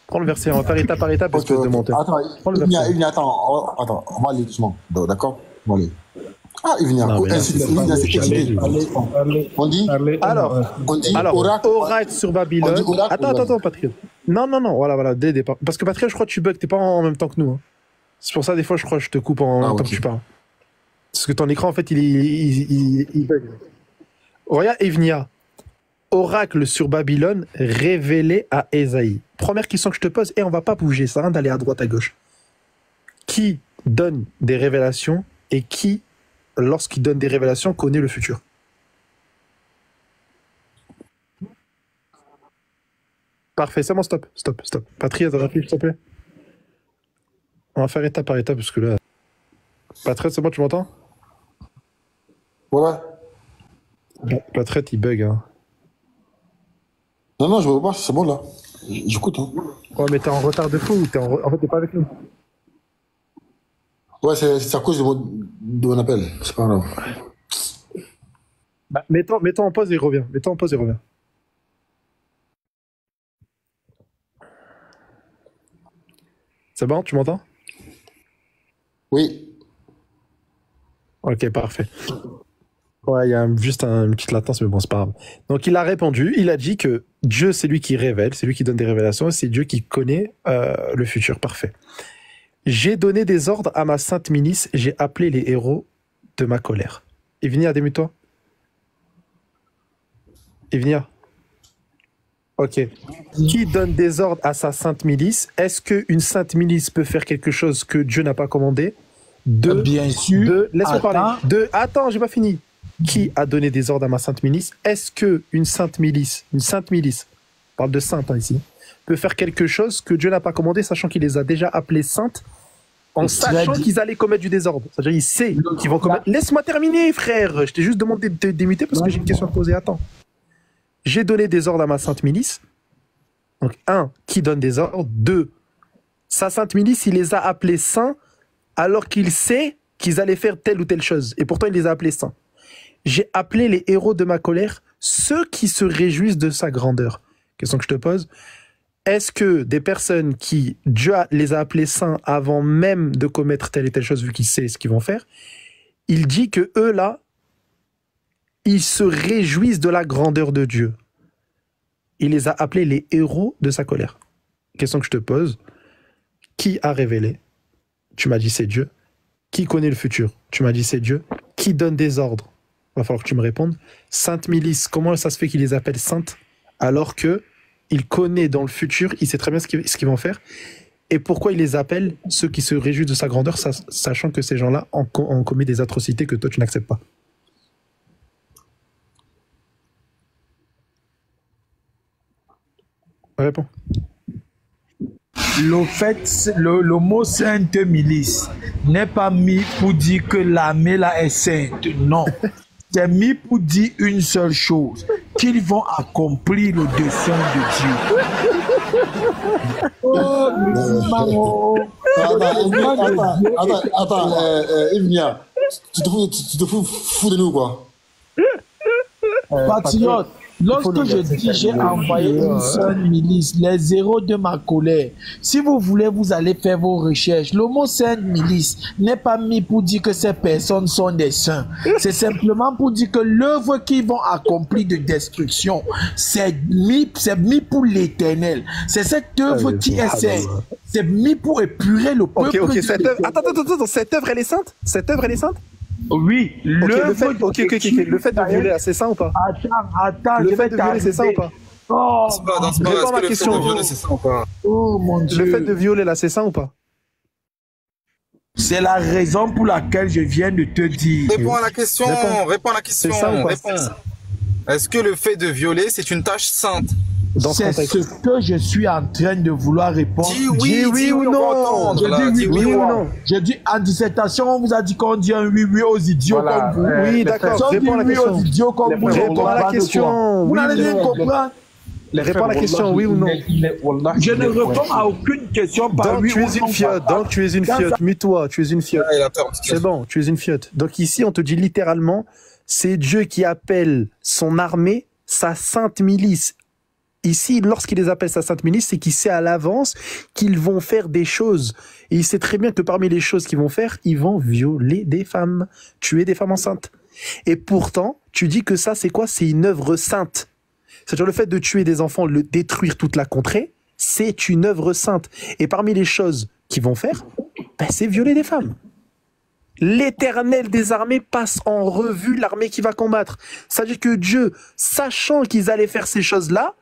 Prends le verset 1. On va faire étape par étape parce que de menteur. Attends, attends, on va aller doucement. D'accord? On va aller. Ah, il vient. On dit oracle sur Babylone. Attends, Patriote. Non, voilà, dès le départ. Parce que Patriote, je crois que tu bugs, t'es pas en même temps que nous. Hein. C'est pour ça, des fois, je crois que je te coupe en même temps que tu parles. Parce que ton écran, en fait, il bug. Regarde, Evnia. Oracle sur Babylone révélé à Ésaïe. Première question que je te pose, et on va pas bouger, ça rien d'aller à droite, à gauche. Qui donne des révélations et qui, lorsqu'il donne des révélations, connaît le futur? Parfait, c'est bon, stop. Patriote, rapide, s'il te plaît. On va faire étape par étape, parce que là... Patriote, c'est bon, tu m'entends? Ouais. Patriote, il bug, hein. Non, je vois pas, c'est bon, là. J'écoute, hein. Ouais, mais t'es en retard de fou, en fait, t'es pas avec nous. Ouais, c'est à cause de mon appel, c'est pas grave. Bah, mets-toi en pause et reviens. C'est bon, tu m'entends? Oui. Ok, parfait. Ouais, il y a juste une petite latence, mais bon, c'est pas grave. Donc, il a répondu, il a dit que Dieu, c'est lui qui révèle, c'est lui qui donne des révélations, et c'est Dieu qui connaît le futur. Parfait. J'ai donné des ordres à ma sainte milice, j'ai appelé les héros de ma colère. Evnia, démute-toi. Evnia. Ok. Qui donne des ordres à sa sainte milice? Est-ce qu'une sainte milice peut faire quelque chose que Dieu n'a pas commandé? Bien sûr. Laisse-moi parler. Attends, j'ai pas fini. Qui a donné des ordres à ma sainte milice? Est-ce qu'une sainte milice, on parle de sainte hein, ici, peut faire quelque chose que Dieu n'a pas commandé, sachant qu'il les a déjà appelées saintes, en sachant qu'ils allaient commettre du désordre? C'est-à-dire, il sait qu'ils vont commettre... Laisse-moi terminer, frère. Je t'ai juste demandé de te démuter parce que j'ai une question à te poser. Attends. J'ai donné des ordres à ma sainte milice. Donc, 1, qui donne des ordres? 2, sa sainte milice, il les a appelés saints alors qu'il sait qu'ils allaient faire telle ou telle chose. Et pourtant, il les a appelés saints. J'ai appelé les héros de ma colère, ceux qui se réjouissent de sa grandeur. Question que je te pose. Est-ce que des personnes qui, Dieu les a appelés saints avant même de commettre telle et telle chose, vu qu'il sait ce qu'ils vont faire, il dit que eux là, ils se réjouissent de la grandeur de Dieu. Il les a appelés les héros de sa colère. Question que je te pose. Qui a révélé? Tu m'as dit c'est Dieu. Qui connaît le futur? Tu m'as dit c'est Dieu. Qui donne des ordres? Il va falloir que tu me répondes. Sainte milice, comment ça se fait qu'il les appelle saintes alors que il connaît dans le futur, il sait très bien ce qu'ils vont faire? Et pourquoi il les appelle ceux qui se réjouissent de sa grandeur, sachant que ces gens-là ont commis des atrocités que toi tu n'acceptes pas? Réponds. Le mot sainte milice n'est pas mis pour dire que l'armée là est sainte. Non. C'est mis pour dire une seule chose, qu'ils vont accomplir le dessein de Dieu. Attends, Evnia, tu te fous de nous, quoi. Patriote, lorsque je dis j'ai envoyé une seule milice, les héros de ma colère, si vous voulez, vous allez faire vos recherches. Le mot sainte milice n'est pas mis pour dire que ces personnes sont des saints. C'est simplement pour dire que l'œuvre qu'ils vont accomplir de destruction, c'est mis pour l'éternel. C'est cette œuvre qui est sainte. C'est mis pour épurer le peuple. Ok, attends, cette œuvre elle est sainte? Cette œuvre elle est sainte? Oui, le fait de violer, c'est ça ou pas? Attends, le fait de violer, c'est ça ou pas? Oh, Dans ce Réponds à est-ce ma que le fait question. de violer, c'est ça ou pas? oh mon Le fait Dieu. de violer là, c'est ça ou pas? C'est la raison pour laquelle je viens de te dire. Réponds à la question, réponds à la question. C'est ça ou pas? Réponds. Est-ce que le fait de violer, c'est une tâche sainte? Dans ce C'est ce contexte. que je suis en train de vouloir répondre. Dis oui ou on va non. entendre, Je là. dis Dis oui, oui ou ou non. non. Je dis en dissertation, on vous a dit qu'on dit un oui aux idiots Voilà, comme vous. Oui, les d'accord. Si on dit Réponds à la oui aux question. idiots comme vous, Réponds à la question. Vous Oui n'allez ou rien non. comprendre. Réponds à la question, oui ou non. Je ne réponds à aucune question par Donc oui tu ou es une non. fiotte, donc tu es une fiotte. Mute-toi, tu es une fiotte. Ah, il a peur. C'est bon, tu es une fiotte. Donc ici, on te dit littéralement, c'est Dieu qui appelle son armée sa sainte milice. Ici, lorsqu'il les appelle sa sainte milice, c'est qu'il sait à l'avance qu'ils vont faire des choses. Et il sait très bien que parmi les choses qu'ils vont faire, ils vont violer des femmes, tuer des femmes enceintes. Et pourtant, tu dis que ça, c'est quoi? C'est une œuvre sainte. C'est-à-dire le fait de tuer des enfants, de détruire toute la contrée, c'est une œuvre sainte. Et parmi les choses qu'ils vont faire, ben, c'est violer des femmes. L'Éternel des armées passe en revue l'armée qui va combattre. C'est-à-dire que Dieu, sachant qu'ils allaient faire ces choses-là,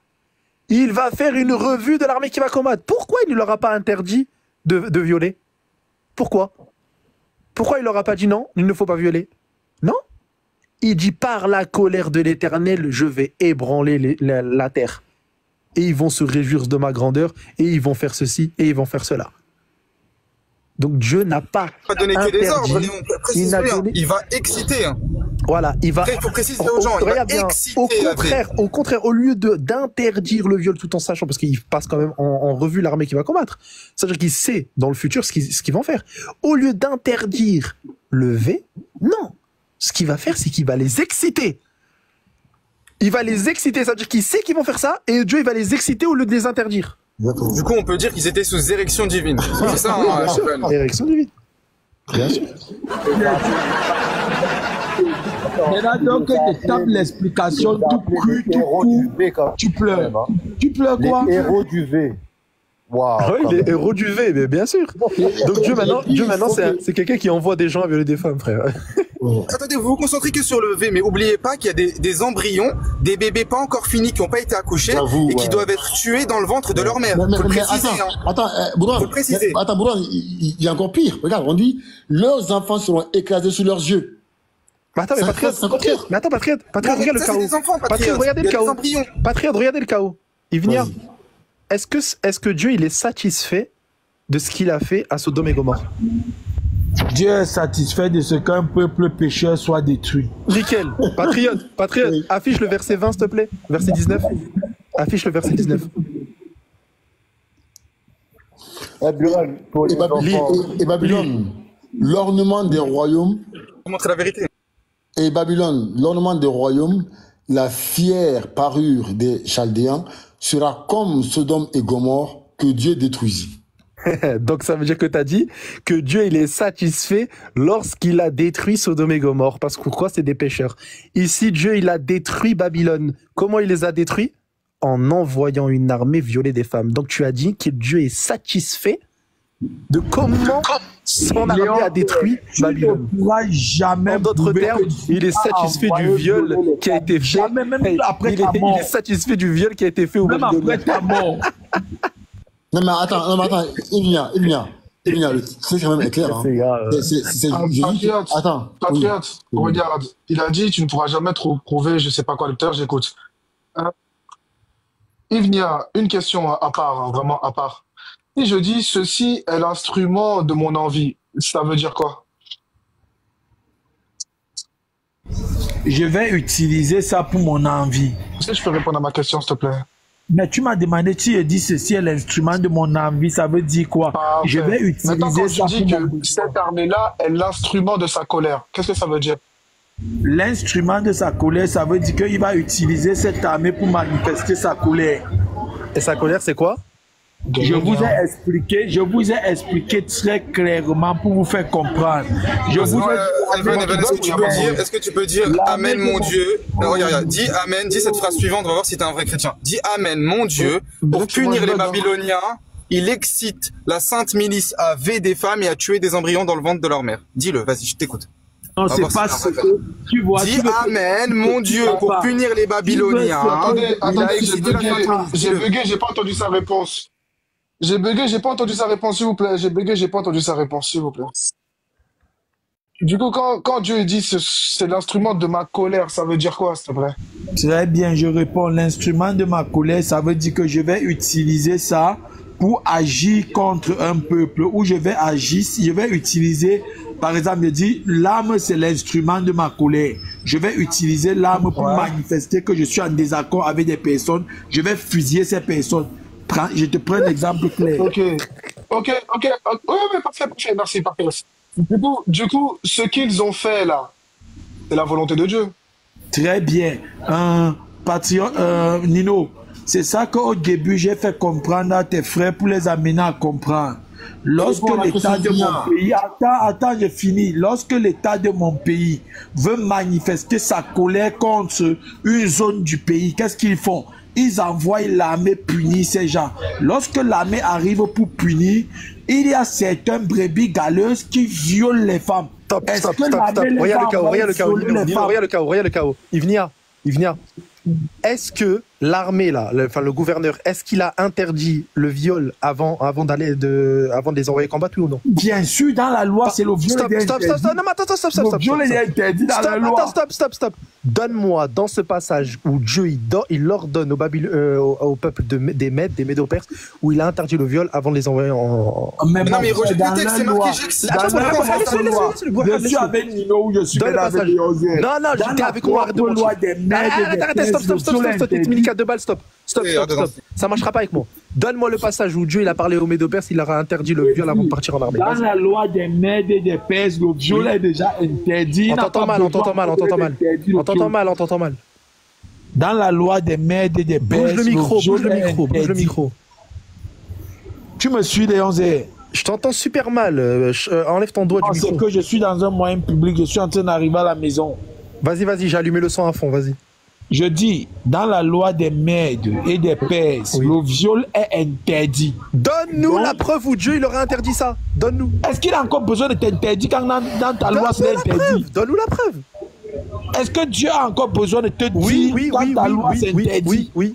il va faire une revue de l'armée qui va combattre. Pourquoi il ne leur a pas interdit de violer? Pourquoi? Pourquoi il leur a pas dit non, il ne faut pas violer? Non. Il dit par la colère de l'Éternel, je vais ébranler la terre. Et ils vont se réjouir de ma grandeur, et ils vont faire ceci, et ils vont faire cela. Donc Dieu n'a pas Pas donner que des ordres, interdit, Léon. Précise-le, il n'a donné- il va exciter. Voilà, il va. Après, il faut préciser aux gens, il va Regarde bien, exciter au contraire, au lieu d'interdire le viol tout en sachant, parce qu'il passe quand même en revue l'armée qui va combattre, c'est-à-dire qu'il sait dans le futur ce qu'ils vont faire. Au lieu d'interdire le V, non. Ce qu'il va faire, c'est qu'il va les exciter. Il va les exciter, c'est-à-dire qu'il sait qu'ils vont faire ça, et Dieu, il va les exciter au lieu de les interdire. Exactement. Du coup, on peut dire qu'ils étaient sous érection divine. C'est ça, Oui, hein, bien sûr. Cheval. Érection du vide. Bien sûr. Maintenant, donc, je tape l'explication tout cru, tout héros du court. V, quand même. Tu pleures. Hein. Tu pleures quoi? Les héros du V. Waouh. Ah oui, quand les même. héros du V, mais bien sûr. Donc Dieu maintenant, c'est quelqu'un qui envoie des gens à violer des femmes, frère. Attendez, vous vous concentrez que sur le V, mais oubliez pas qu'il y a des embryons, des bébés pas encore finis qui n'ont pas été accouchés J'avoue, et qui ouais. doivent être tués dans le ventre de leur mère. Mais Faut le préciser, hein. attends, Boudouin, Faut le préciser. attends, Boudouin, il y a encore pire. Regarde, on dit, leurs enfants seront écrasés sous leurs yeux. Mais attends, mais C'est Patriote, encore pire. mais attends, Patriote, regarde le Ça, chaos. c'est des enfants, Patriote, regardez Il y le a des chaos. embryons. Patriote, regardez le chaos. Yvnia, Vas-y. est-ce que Dieu, il est satisfait de ce qu'il a fait à Sodome et Gomorrhe? Dieu est satisfait de ce qu'un peuple pécheur soit détruit. Nickel. Patriote, Oui. affiche le verset 20, s'il te plaît. Verset 19. Affiche le verset 19. Eh, Buran, pour les enfants. Et Babylone, l'ornement des royaumes, Faut montrer la vérité. et Babylone, l'ornement des royaumes, la fière parure des Chaldéens, sera comme Sodome et Gomorrhe que Dieu détruisit. Donc ça veut dire que tu as dit que Dieu, il est satisfait lorsqu'il a détruit Sodome et Gomorrhe. Parce que pourquoi? C'est des pécheurs. Ici, Dieu, il a détruit Babylone. Comment il les a détruits? En envoyant une armée violer des femmes. Donc tu as dit que Dieu est satisfait de comment son armée a détruit Babylone. Tu ne pourras jamais En d'autres prouver termes, que Dieu il est a satisfait du envoyé viol violer les qui a femmes. été fait. Jamais, même après il ta mort. est satisfait du viol qui a été fait au Même après Babylone. ta mort. Non mais attends, Yvnia, c'est quand même clair. Hein. Ces gars, Patriote, Attends. Patriote, Oui. regarde, il a dit tu ne pourras jamais prouver je sais pas quoi lecteur, j'écoute. Yvnia, une question à part, hein, vraiment à part. Si je dis ceci est l'instrument de mon envie, ça veut dire quoi? Je vais utiliser ça pour mon envie. Est-ce que je peux répondre à ma question, s'il te plaît? Mais tu m'as demandé, tu as dit ceci est l'instrument de mon envie, ça veut dire quoi? Ah, ok. Je vais Maintenant, utiliser quand ça tu dis pour mon que envie. cette armée-là est l'instrument de sa colère, qu'est-ce que ça veut dire? L'instrument de sa colère, ça veut dire qu'il va utiliser cette armée pour manifester sa colère. Et sa colère, c'est quoi? Je vous ai expliqué très clairement pour vous faire comprendre. Je vous ai Evan, est-ce que tu peux dire Amen mon Dieu? Regarde, dis Amen, dis cette phrase suivante, on va voir si t'es un vrai chrétien. Dis Amen mon Dieu, pour punir les Babyloniens, il excite la sainte milice à vêter des femmes et à tuer des embryons dans le ventre de leur mère. Dis-le, vas-y, je t'écoute. Non, On va c'est voir pas si ce c'est un vrai que tu vois. Dis Amen, mon Dieu, pour punir les Babyloniens. Attendez, Il a attendez, excité la fin. j'ai bugué, j'ai pas entendu sa réponse. J'ai bugué, j'ai pas entendu sa réponse, s'il vous plaît. J'ai bugué, j'ai pas entendu sa réponse, s'il vous plaît. Du coup, quand Dieu dit c'est l'instrument de ma colère, ça veut dire quoi, s'il te plaît? Très bien, je réponds. L'instrument de ma colère, ça veut dire que je vais utiliser ça pour agir contre un peuple, ou je vais agir, si je vais utiliser, par exemple, je dis, l'arme c'est l'instrument de ma colère. Je vais utiliser l'arme pour manifester que je suis en désaccord avec des personnes. Je vais fusiller ces personnes. Je te prends un exemple clair. Ok, ouais, parfait, merci, parfait. Du coup, ce qu'ils ont fait là, c'est la volonté de Dieu. Très bien. Patriote, Nino, c'est ça qu'au début, j'ai fait comprendre à tes frères pour les amener à comprendre. Lorsque l'État de mon pays, attends, je finis. Lorsque l'État de mon pays veut manifester sa colère contre une zone du pays, qu'est-ce qu'ils font? Ils envoient l'armée punir ces gens. Lorsque l'armée arrive pour punir, il y a certains brebis galeuses qui violent les femmes. Stop. Regarde le chaos. Ivnia. Est-ce que l'armée, là, le gouverneur, est-ce qu'il a interdit le viol avant de les envoyer combattre, oui ou non? Bien sûr, dans la loi, c'est le viol. Stop. Non, mais attends. Le viol est interdit dans la loi. Stop. Donne-moi dans ce passage où Dieu il ordonne au peuple des Mèdes, des Médo-Perses, où il a interdit le viol avant de les envoyer en. Mais non, mais Roger, le texte, c'est marqué. Je suis avec Nino ou je suis avec Léozé. Non, j'étais avec moi. Arrête, stop. T'es timide à 2 balles, stop. Ça marchera pas avec moi. Donne-moi le passage où Dieu il a parlé aux Médo-Perses, il leur a interdit le viol avant de partir en armée. Dans la loi des Mèdes et des Perses, le viol est déjà interdit. On t'entend mal. Dans la loi des Mèdes et des Perses, bouge le micro. Tu me suis, Léonzé? Je t'entends super mal. Enlève ton doigt du micro. C'est que je suis dans un moyen public, je suis en train d'arriver à la maison. Vas-y, j'ai allumé le son à fond, vas-y. Je dis, dans la loi des Mèdes et des Perses, le viol est interdit. Donne-nous la preuve où Dieu il aurait interdit ça. Donne-nous. Est-ce qu'il a encore besoin de t'interdire quand dans ta loi c'est interdit? Donne-nous la preuve. Est-ce que Dieu a encore besoin de te dire quand ta loi c'est interdit? Oui.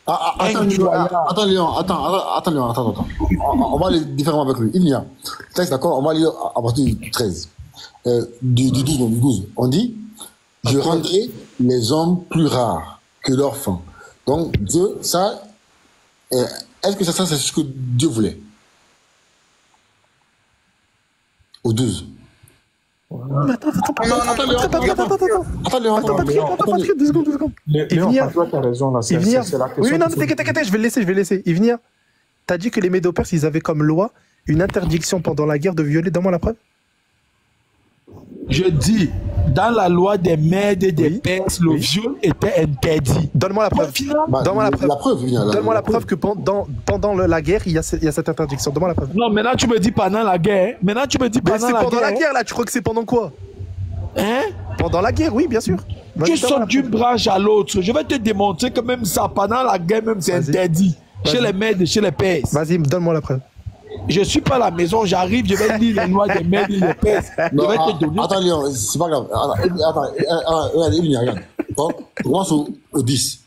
Attends, Léon. On va aller différemment avec lui. Il y a. Texte, d'accord, on va lire à partir du 13. Du 12. On dit, je rendrai les hommes plus rares que leurs femmes. Donc, Dieu, ça, est-ce que ça, c'est ce que Dieu voulait? Au 12. Attends, Patrick, 2 secondes. Léon, tu as raison, là, c'est la question. Oui, non, t'inquiète, je vais le laisser. Yvenir, t'as dit que les Médo-Perses, ils avaient comme loi une interdiction pendant la guerre de violer. Donne-moi la preuve. Je dis, dans la loi des Mèdes et des Perses, le viol était interdit. Donne-moi la preuve. Donne-moi la preuve que pendant la guerre, il y a cette interdiction. Donne-moi la preuve. Non, maintenant tu me dis pendant la guerre. C'est pendant la guerre, là. Tu crois que c'est pendant quoi? Pendant la guerre, oui, bien sûr. Tu sautes d'une branche à l'autre. Je vais te démontrer que même ça, pendant la guerre, même c'est interdit. Chez les Mèdes et chez les Perses. Vas-y, donne-moi la preuve. Je suis pas à la maison, j'arrive, je vais lire les lois des Mèdes et des Perses. Je vais te donner. Attends, Léon, c'est pas grave. Regarde. Commence au 10.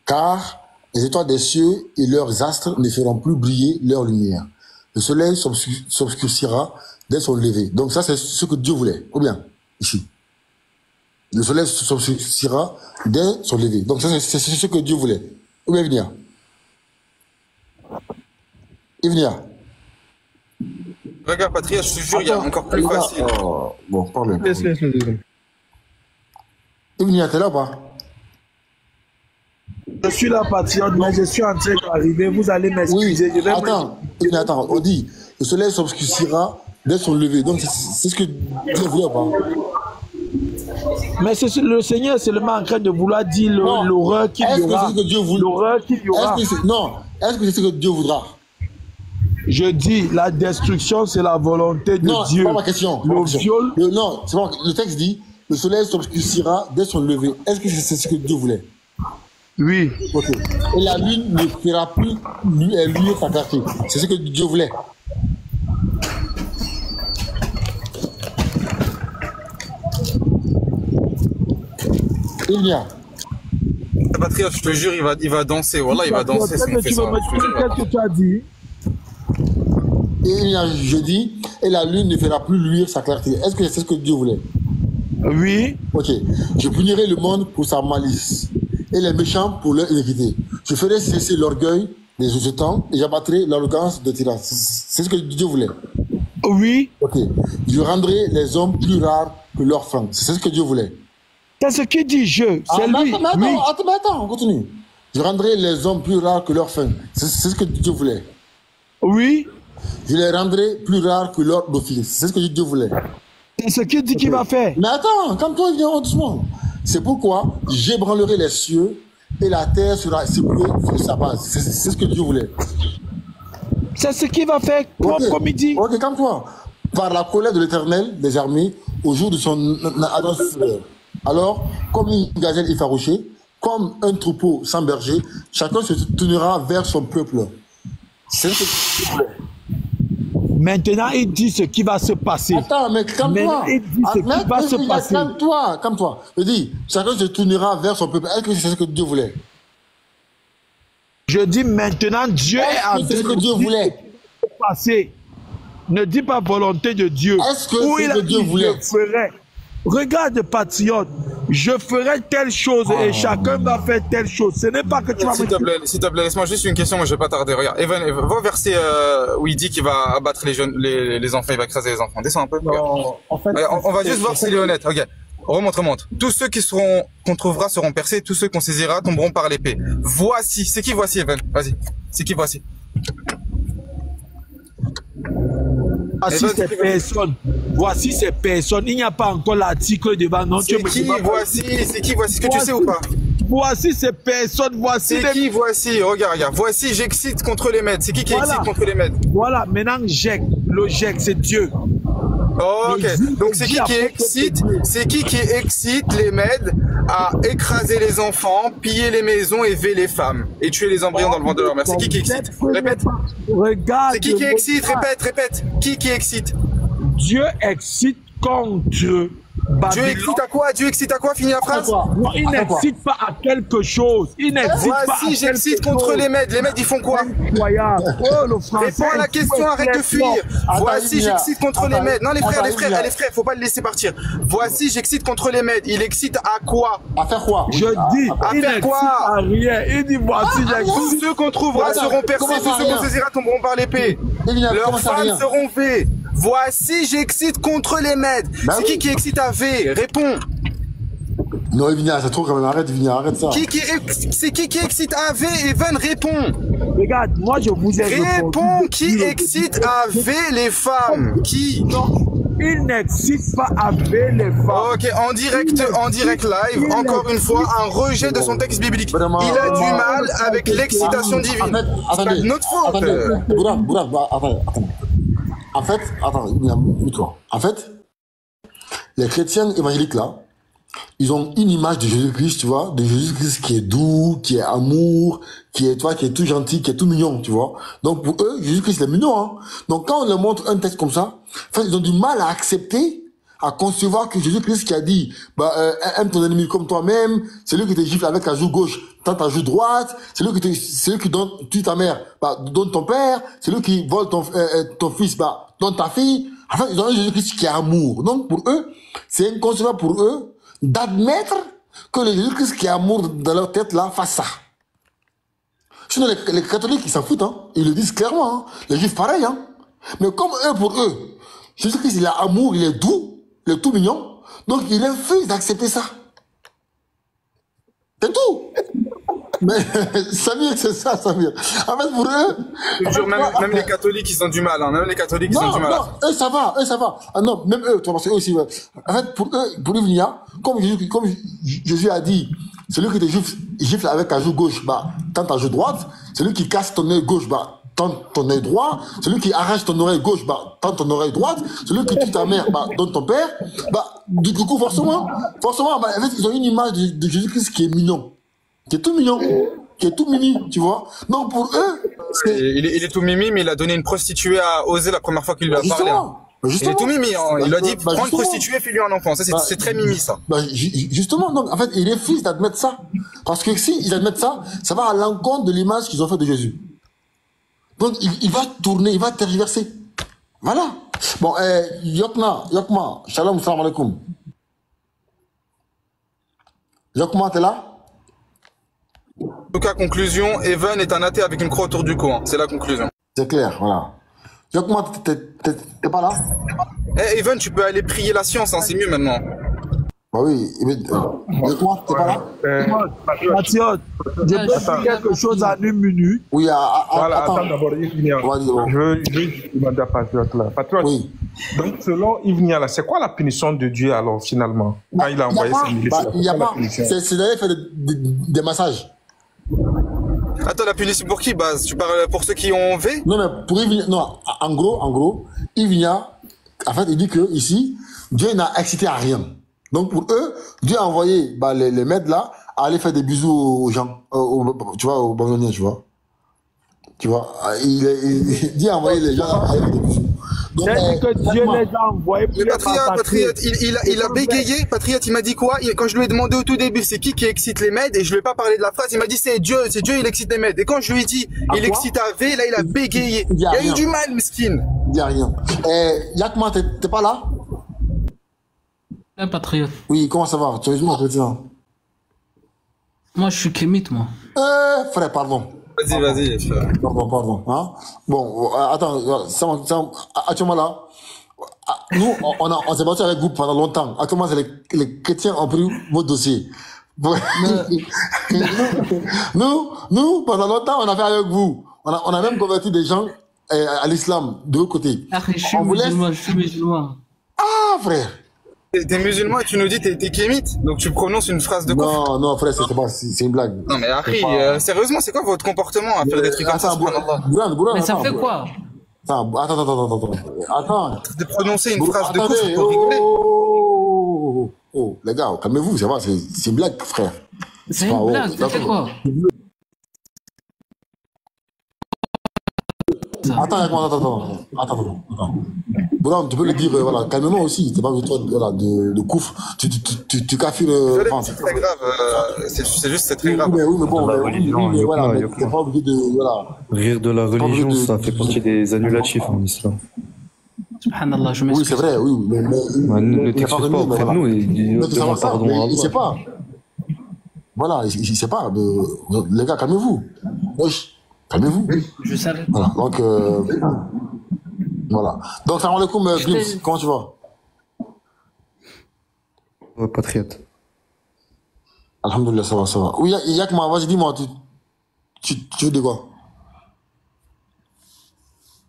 Car les étoiles des cieux et leurs astres ne feront plus briller leur lumière. Le soleil s'obscurcira dès son lever. Donc ça, c'est ce que Dieu voulait. Ou bien, ici. Le soleil s'obscurcira dès son lever. Donc ça, c'est ce que Dieu voulait. Ou bien, Yvenir. Regarde, Patrick, je te jure, il y a encore plus facile. Bon, parle. Laisse-le. Yvenir, t'es là ou pas? Je suis là, patriote, mais je suis en train d'arriver. Vous allez m'excuser. Oui, attends, on dit, le soleil s'obscurcira dès son lever. Donc, c'est ce que Dieu voulait ou pas? Mais le Seigneur est seulement en train de vouloir dire l'horreur qu'il y aura. L'horreur qu'il y aura. Est-ce que c'est ce que Dieu voudra? Je dis, la destruction, c'est la volonté de Dieu. Non, c'est pas ma question. Viol... Non, c'est pas, le texte dit, le soleil s'obscurcira dès son lever. Est-ce que c'est ce que Dieu voulait? Oui. Ok. Et la lune ne fera plus luire sa clarté. C'est ce que Dieu voulait. Ilnia. Patriote, je te jure, il va danser. Voilà, il va danser si on fait ça. Qu'est-ce que tu as dit? Ilnia, je dis, et la lune ne fera plus luire sa clarté. Est-ce que c'est ce que Dieu voulait? Oui. Ok. Je punirai le monde pour sa malice et les méchants pour leur iniquité. Je ferai cesser l'orgueil des rejetants et j'abattrai l'arrogance des tyrans. C'est ce que Dieu voulait. Oui. Ok. Je rendrai les hommes plus rares que leurs femmes. C'est ce que Dieu voulait. C'est ce qu'il dit, c'est lui. Attends, on continue. Je rendrai les hommes plus rares que leurs femmes. C'est ce que Dieu voulait. Oui. Je les rendrai plus rares que leurs fils. C'est ce que Dieu voulait. C'est ce qu'il dit qu'il va faire. Mais attends, calme-toi, viens doucement. C'est pourquoi j'ébranlerai les cieux et la terre sera secouée sur sa base. C'est ce que Dieu voulait. C'est ce qu'il va faire, comme il dit. Ok, calme-toi. Par la colère de l'Éternel des armées, au jour de son annonce. Alors, comme une gazelle effarouchée, comme un troupeau sans berger, chacun se tournera vers son peuple. C'est ce que Dieu voulait. Maintenant, il dit ce qui va se passer. Attends, mais calme-toi. Il dit ce qui va se passer. Calme-toi. Je dis, chacun se tournera vers son peuple. Est-ce que c'est ce que Dieu voulait? Je dis maintenant, Dieu est en train ce que Dieu voulait passer. Ne dis pas volonté de Dieu. Est-ce que c'est ce que Dieu voulait? Je ferai. Regarde, patriote, je ferai telle chose et chacun va faire telle chose. Ce n'est pas que tu vas me dire. S'il te plaît, laisse-moi juste une question, moi je vais pas tarder. Regarde, Evan, va au verset où il dit qu'il va abattre les jeunes, les enfants, il va écraser les enfants. Descends un peu. Non, en fait, on va juste voir s'il est honnête. Ok. Remonte. Tous ceux qu'on trouvera seront percés, tous ceux qu'on saisira tomberont par l'épée. Voici. C'est qui voici, Evan? Vas-y. C'est qui voici? Voici ces personnes. Voici ces personnes. Il n'y a pas encore l'article devant. Non, c'est qui voici? C'est qui voici? Est-ce que tu sais ou pas? Voici ces personnes. Voici. C'est qui voici? Regarde. Voici, j'excite contre les Mèdes. C'est qui excite contre les Mèdes? Voilà. Maintenant, le Jek, c'est Dieu. Oh, ok. Donc c'est qui excite? C'est qui excite les Mèdes à écraser les enfants, piller les maisons et veiller les femmes et tuer les embryons dans le ventre de leur mère? C'est qui excite? Répète. Regarde. C'est qui excite? Répète. Qui excite? Dieu excite contre Babylone. Dieu excite à quoi? Finis la phrase. Non, il n'excite pas à quelque chose. Il n'excite pas à Voici, j'excite contre les Mèdes. Les Mèdes, ils font quoi? Incroyable. Oh, le français. Réponds à la question, arrête de fuir. Voici, j'excite contre les Mèdes. Non, les frères, faut pas le laisser partir. Voici, j'excite contre les Mèdes. Il excite à quoi? À faire quoi? Je dis, il faire n'excite quoi? à rien. Il dit, voici, Tous j'excite. ceux qu'on trouvera seront percés, tous ceux qu'on saisira tomberont par l'épée. Leurs femmes seront V. Voici, j'excite contre les Mèdes. C'est qui excite à V? Réponds. Non, Evina, c'est trop quand même. Arrête ça. C'est qui excite à V? Evan, réponds. Regarde, moi je vous ai répondu. Qui excite à V les femmes? Qui? Non, il n'excite pas à V les femmes. Ok, en direct live, encore une fois, un rejet de son texte biblique. Il a du mal avec l'excitation divine. C'est pas de notre faute. En fait, les chrétiens évangéliques là, ils ont une image de Jésus-Christ, tu vois, de Jésus-Christ qui est doux, qui est amour, qui est tout gentil, qui est tout mignon, tu vois. Donc pour eux, Jésus-Christ il est mignon, hein. Donc quand on leur montre un texte comme ça, en fait, ils ont du mal à accepter, à concevoir que Jésus-Christ qui a dit, aime ton ennemi comme toi-même, c'est lui qui te gifle avec ta joue gauche, tends ta joue droite, c'est lui qui tue ta mère, donne ton père, c'est lui qui vole ton fils, donne ta fille. En fait, ils ont un Jésus-Christ qui est amour. Donc pour eux, c'est inconcevable pour eux d'admettre que le Jésus-Christ qui est amour dans leur tête là fasse ça. Sinon les catholiques ils s'en foutent, hein. Ils le disent clairement, hein. Les juifs pareil, hein. Mais comme pour eux, Jésus-Christ il est amour, il est doux, il est tout mignon, donc il refuse d'accepter ça. C'est tout. Mais Samir, c'est ça, Samir. En fait, pour eux... Même les catholiques, ils ont du mal. Hein. Même les catholiques, ils ont du mal. Non, eux, ça va. Ah non, même eux, parce que eux aussi... Ouais. En fait, pour eux, comme Jésus a dit, celui qui te gifle avec ta joue gauche, tends ta joue droite. Celui qui casse ton œil gauche, tends ton œil droit. Celui qui arrache ton oreille gauche, tends ton oreille droite. Celui qui tue ta mère, donne ton père. Du coup, forcément, en fait, ils ont une image de Jésus-Christ qui est mignon. Qui est tout mignon, qui est tout mimi, tu vois. Donc pour eux, il est tout mimi, mais il a donné une prostituée à Osée la première fois qu'il lui a parlé. Hein. Bah, Il est tout mimi, hein. Il a dit, bah, prends une justement. prostituée, fais-lui un enfant. Ça, c'est très mimi, ça. Bah, justement, donc, en fait, il refuse d'admettre ça. Parce que si ils admettent ça, ça va à l'encontre de l'image qu'ils ont fait de Jésus. Donc, il va tourner, il va tergiverser. Voilà. Bon, Yokma, shalom, salam alaikum. Yokma, t'es là? En tout cas, conclusion, Evan est un athée avec une croix autour du cou, hein. C'est la conclusion. C'est clair, voilà. Yokma, t'es pas là? Eh, Evan, tu peux aller prier la science, hein. C'est mieux maintenant. Bah oui, Yokma, t'es pas là? Patriote, je peux dire quelque chose en 1 minute. Oui, Voilà, attends. attends d'abord Yves Nia. Ouais, dis donc. Je veux demander à Patriote là. Patriote, Oui. donc selon Yves Nia, là, c'est quoi la punition de Dieu alors finalement quand il a envoyé ses milices? Il n'y a C'est quoi la pas. punition? C'est d'aller faire des massages. Attends, la punition pour qui, Baz? Tu parles pour ceux qui ont V? Non, mais pour Yves, non, en gros, Yves, en fait, il dit que ici, Dieu n'a excité à rien. Donc pour eux, Dieu a envoyé les maîtres là à aller faire des bisous aux gens, tu vois, aux bandonniers, tu vois. Tu vois, Dieu a envoyé les gens à aller faire des bisous. Donc, J'ai dit que Dieu les a envoyés pour Mais les Patriote, il a bégayé. Patriote, il m'a dit quoi? Quand je lui ai demandé au tout début, c'est qui excite les Mèdes, et je lui ai pas parlé de la phrase, il m'a dit c'est Dieu, il excite les Mèdes. Et quand je lui ai dit, il excite à V, là, il a bégayé. Il a eu du mal, mesquine. il n'y a rien. Yakma, t'es pas là? Un patriote. Oui, comment ça va? Tu es musulman, chrétien? Moi, je suis kémite, moi. Frère, pardon. Vas-y, frère. Pardon. Hein? Bon, attends, actuellement là, nous, on s'est battu avec vous pendant longtemps. Actuellement, c'est les chrétiens ont pris vos dossiers. Nous, pendant longtemps, on a fait avec vous. On a même converti des gens à l'islam de l'autre côté. Ah, je suis musulman. Ah, frère. T'es musulman et tu nous dis t'es kémite, donc tu prononces une phrase de quoi? Non, frère, c'est une blague. Non mais Harry, sérieusement, c'est quoi votre comportement à faire des trucs comme ça? Attends, Mais ça fait quoi? Attends. De prononcer une phrase de Attendez, pour rigoler. oh, les gars, calmez-vous, ça va, c'est une blague, frère. C'est une blague, ça fait quoi? Attends. Boulan, tu peux le dire, voilà, calmement aussi, t'es pas besoin voilà, de couf, tu kaffires France. C'est très grave, c'est très grave. Oui, mais bon, mais voilà, mais t'es pas obligé de, voilà. Rire de la religion, ça fait partie des annulatifs en islam. Subhanallah, je Oui, m'excuse. c'est vrai, oui, mais Ne t'excuse pas auprès de nous et demande pardon à il sait Allah. pas. Voilà, il sait pas. Les gars, calmez-vous. Wesh, calmez-vous. Je savais Voilà, pas. donc, voilà. Donc, salam alaikum, Gims, comment tu vas? Patriote. Alhamdoulilah, ça va. Oui, Yakma, vas-y, dis-moi, tu veux dire quoi?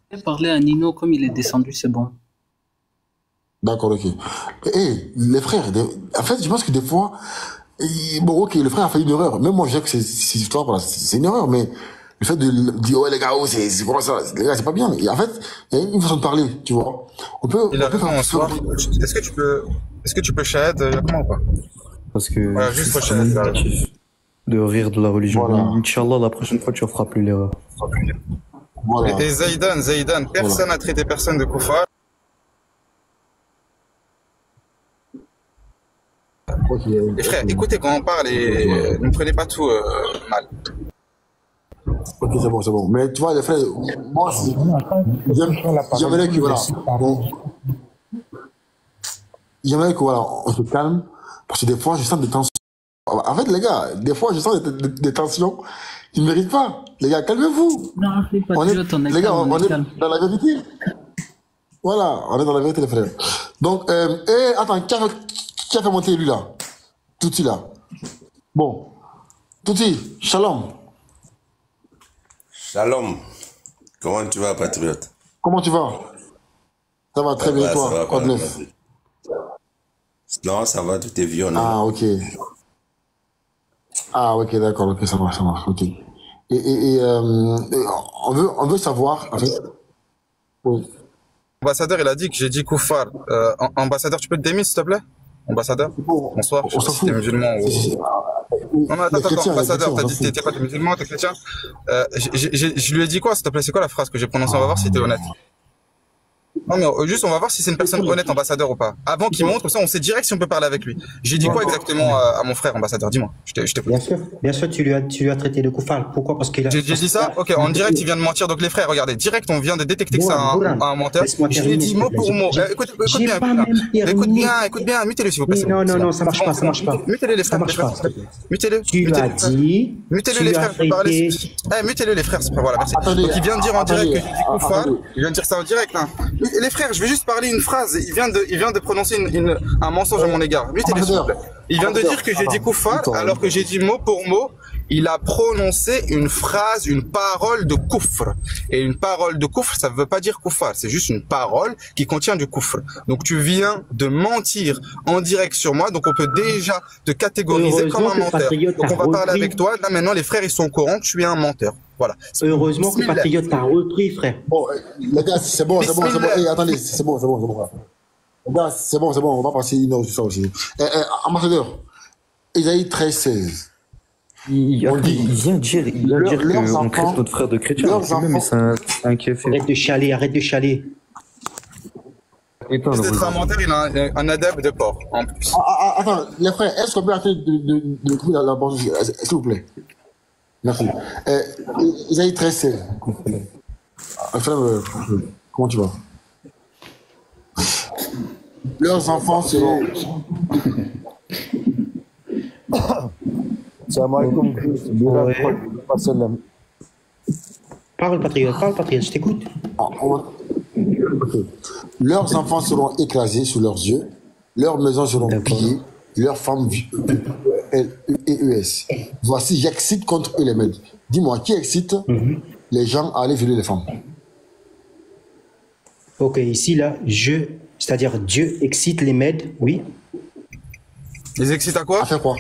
Je vais parler à Nino comme il est descendu, c'est bon. D'accord, ok. Les frères, en fait, je pense que des fois, bon, ok, le frère a fait une erreur. Même moi, je sais que c'est histoire, voilà, c'est une erreur, mais le fait de dire, ouais, les gars, c'est quoi ça? Les gars, c'est pas bien. Et en fait, il y a une façon de parler, tu vois. On peut Il a raison, faire en soi. Est-ce que tu peux shahad, comment ou pas? Parce que Voilà, juste c'est prochaine. annulatif de rire de la religion. Voilà. Inch'Allah, la prochaine fois, tu ne feras plus l'erreur. Voilà. Et Zaidan, personne n'a traité personne de koufar. Les frères, écoutez quand on parle et ne prenez pas tout mal. Ok, c'est bon. Mais tu vois, les frères, moi, j'aimerais que, voilà, on se calme, parce que des fois, je sens des tensions. En fait, les gars, des fois, je sens des tensions qui ne méritent pas. Les gars, calmez-vous. Non, c'est pas Les gars, calme, on est calme. dans la vérité. Voilà, on est dans la vérité, les frères. Donc, attends, qui a fait monter lui, là? Touti, là. Bon. Touti, shalom. Shalom. Comment tu vas, patriote? Comment tu vas? Ça va très bien, Ça toi? va, Quoi de quoi, neuf? merci. Non, ça va, tout est vieux, non? Ah, ok. Ah, ok, d'accord, ok, ça marche, ok. On veut savoir, en fait. Oui. Ambassadeur, il a dit que j'ai dit koufar. Ambassadeur, tu peux te démis, s'il te plaît? Ambassadeur? Bonsoir, je sais On pas s'en si t'es fout. musulman ou... Non, attends, chrétiens, ambassadeur, les t'as chrétiens, dit t'es pas musulman, t'es chrétien. Je lui ai dit quoi, s'il te plaît? C'est quoi la phrase que j'ai prononcée? On va voir si t'es honnête. Non, mais juste, on va voir si c'est une personne honnête, ambassadeur ou pas. Avant qu'il montre, comme ça, on sait direct si on peut parler avec lui. J'ai dit quoi exactement à mon frère, ambassadeur? Dis-moi, je t'écoute. Bien sûr, tu lui as traité de koufar. Pourquoi? Parce qu'il a. J'ai dit ça? Ok, en direct, il vient de mentir. Donc, les frères, regardez, direct, on vient de détecter que c'est un menteur. Je lui ai dit mot pour mot. Écoute bien, écoute bien, mutez-le, s'il vous plaît. Non, ça marche pas, ça marche pas. Mutez-le, les frères. Mutez-le. Tu l'as dit. Mutez-le, les frères, je peux parler. Mutez-le, les frères, voilà, merci. Donc, il vient de dire en direct que j'ai dit koufar. Il vient de dire ça en direct, là. Les frères, je vais juste parler une phrase. Il vient de prononcer un mensonge à mon égard. Mutez-le, s'il vous plaît. Il vient de dire que j'ai dit koufar, alors que j'ai dit mot pour mot. Il a prononcé une phrase, une parole de koufr. Et une parole de koufr, ça ne veut pas dire koufar. C'est juste une parole qui contient du koufr. Donc tu viens de mentir en direct sur moi. Donc on peut déjà te catégoriser comme un menteur. Donc on va parler avec toi. Là maintenant, les frères, ils sont au courant que tu es un menteur. Voilà. Heureusement que Patriote t'a repris, frère. Bon, les gars, c'est bon. Attendez, c'est bon. Les gars, c'est bon. On va passer une heure sur ça aussi. Ambassadeur, Isaïe 13-16. Il vient de dire qu'on traite notre frère de chrétien. Mais c'est un café. Arrête de chialer. D'être un menteur, il a un adepte de porc, en plus. Attends, les frères, est-ce qu'on peut arrêter de trouver la bonne s'il vous plaît? Merci. Isaïe 13-16. Comment tu vas? Leurs enfants seront... Salam alaikum. Parle, Patriote, je t'écoute. Leurs enfants seront écrasés sous leurs yeux, leurs maisons seront pillées, leurs femmes ES. Voici, j'excite contre eux les Mèdes. Dis-moi, qui excite les gens à aller violer les femmes? Ok, ici, là, c'est-à-dire Dieu excite les Mèdes, oui. Les excite à quoi? À faire quoi?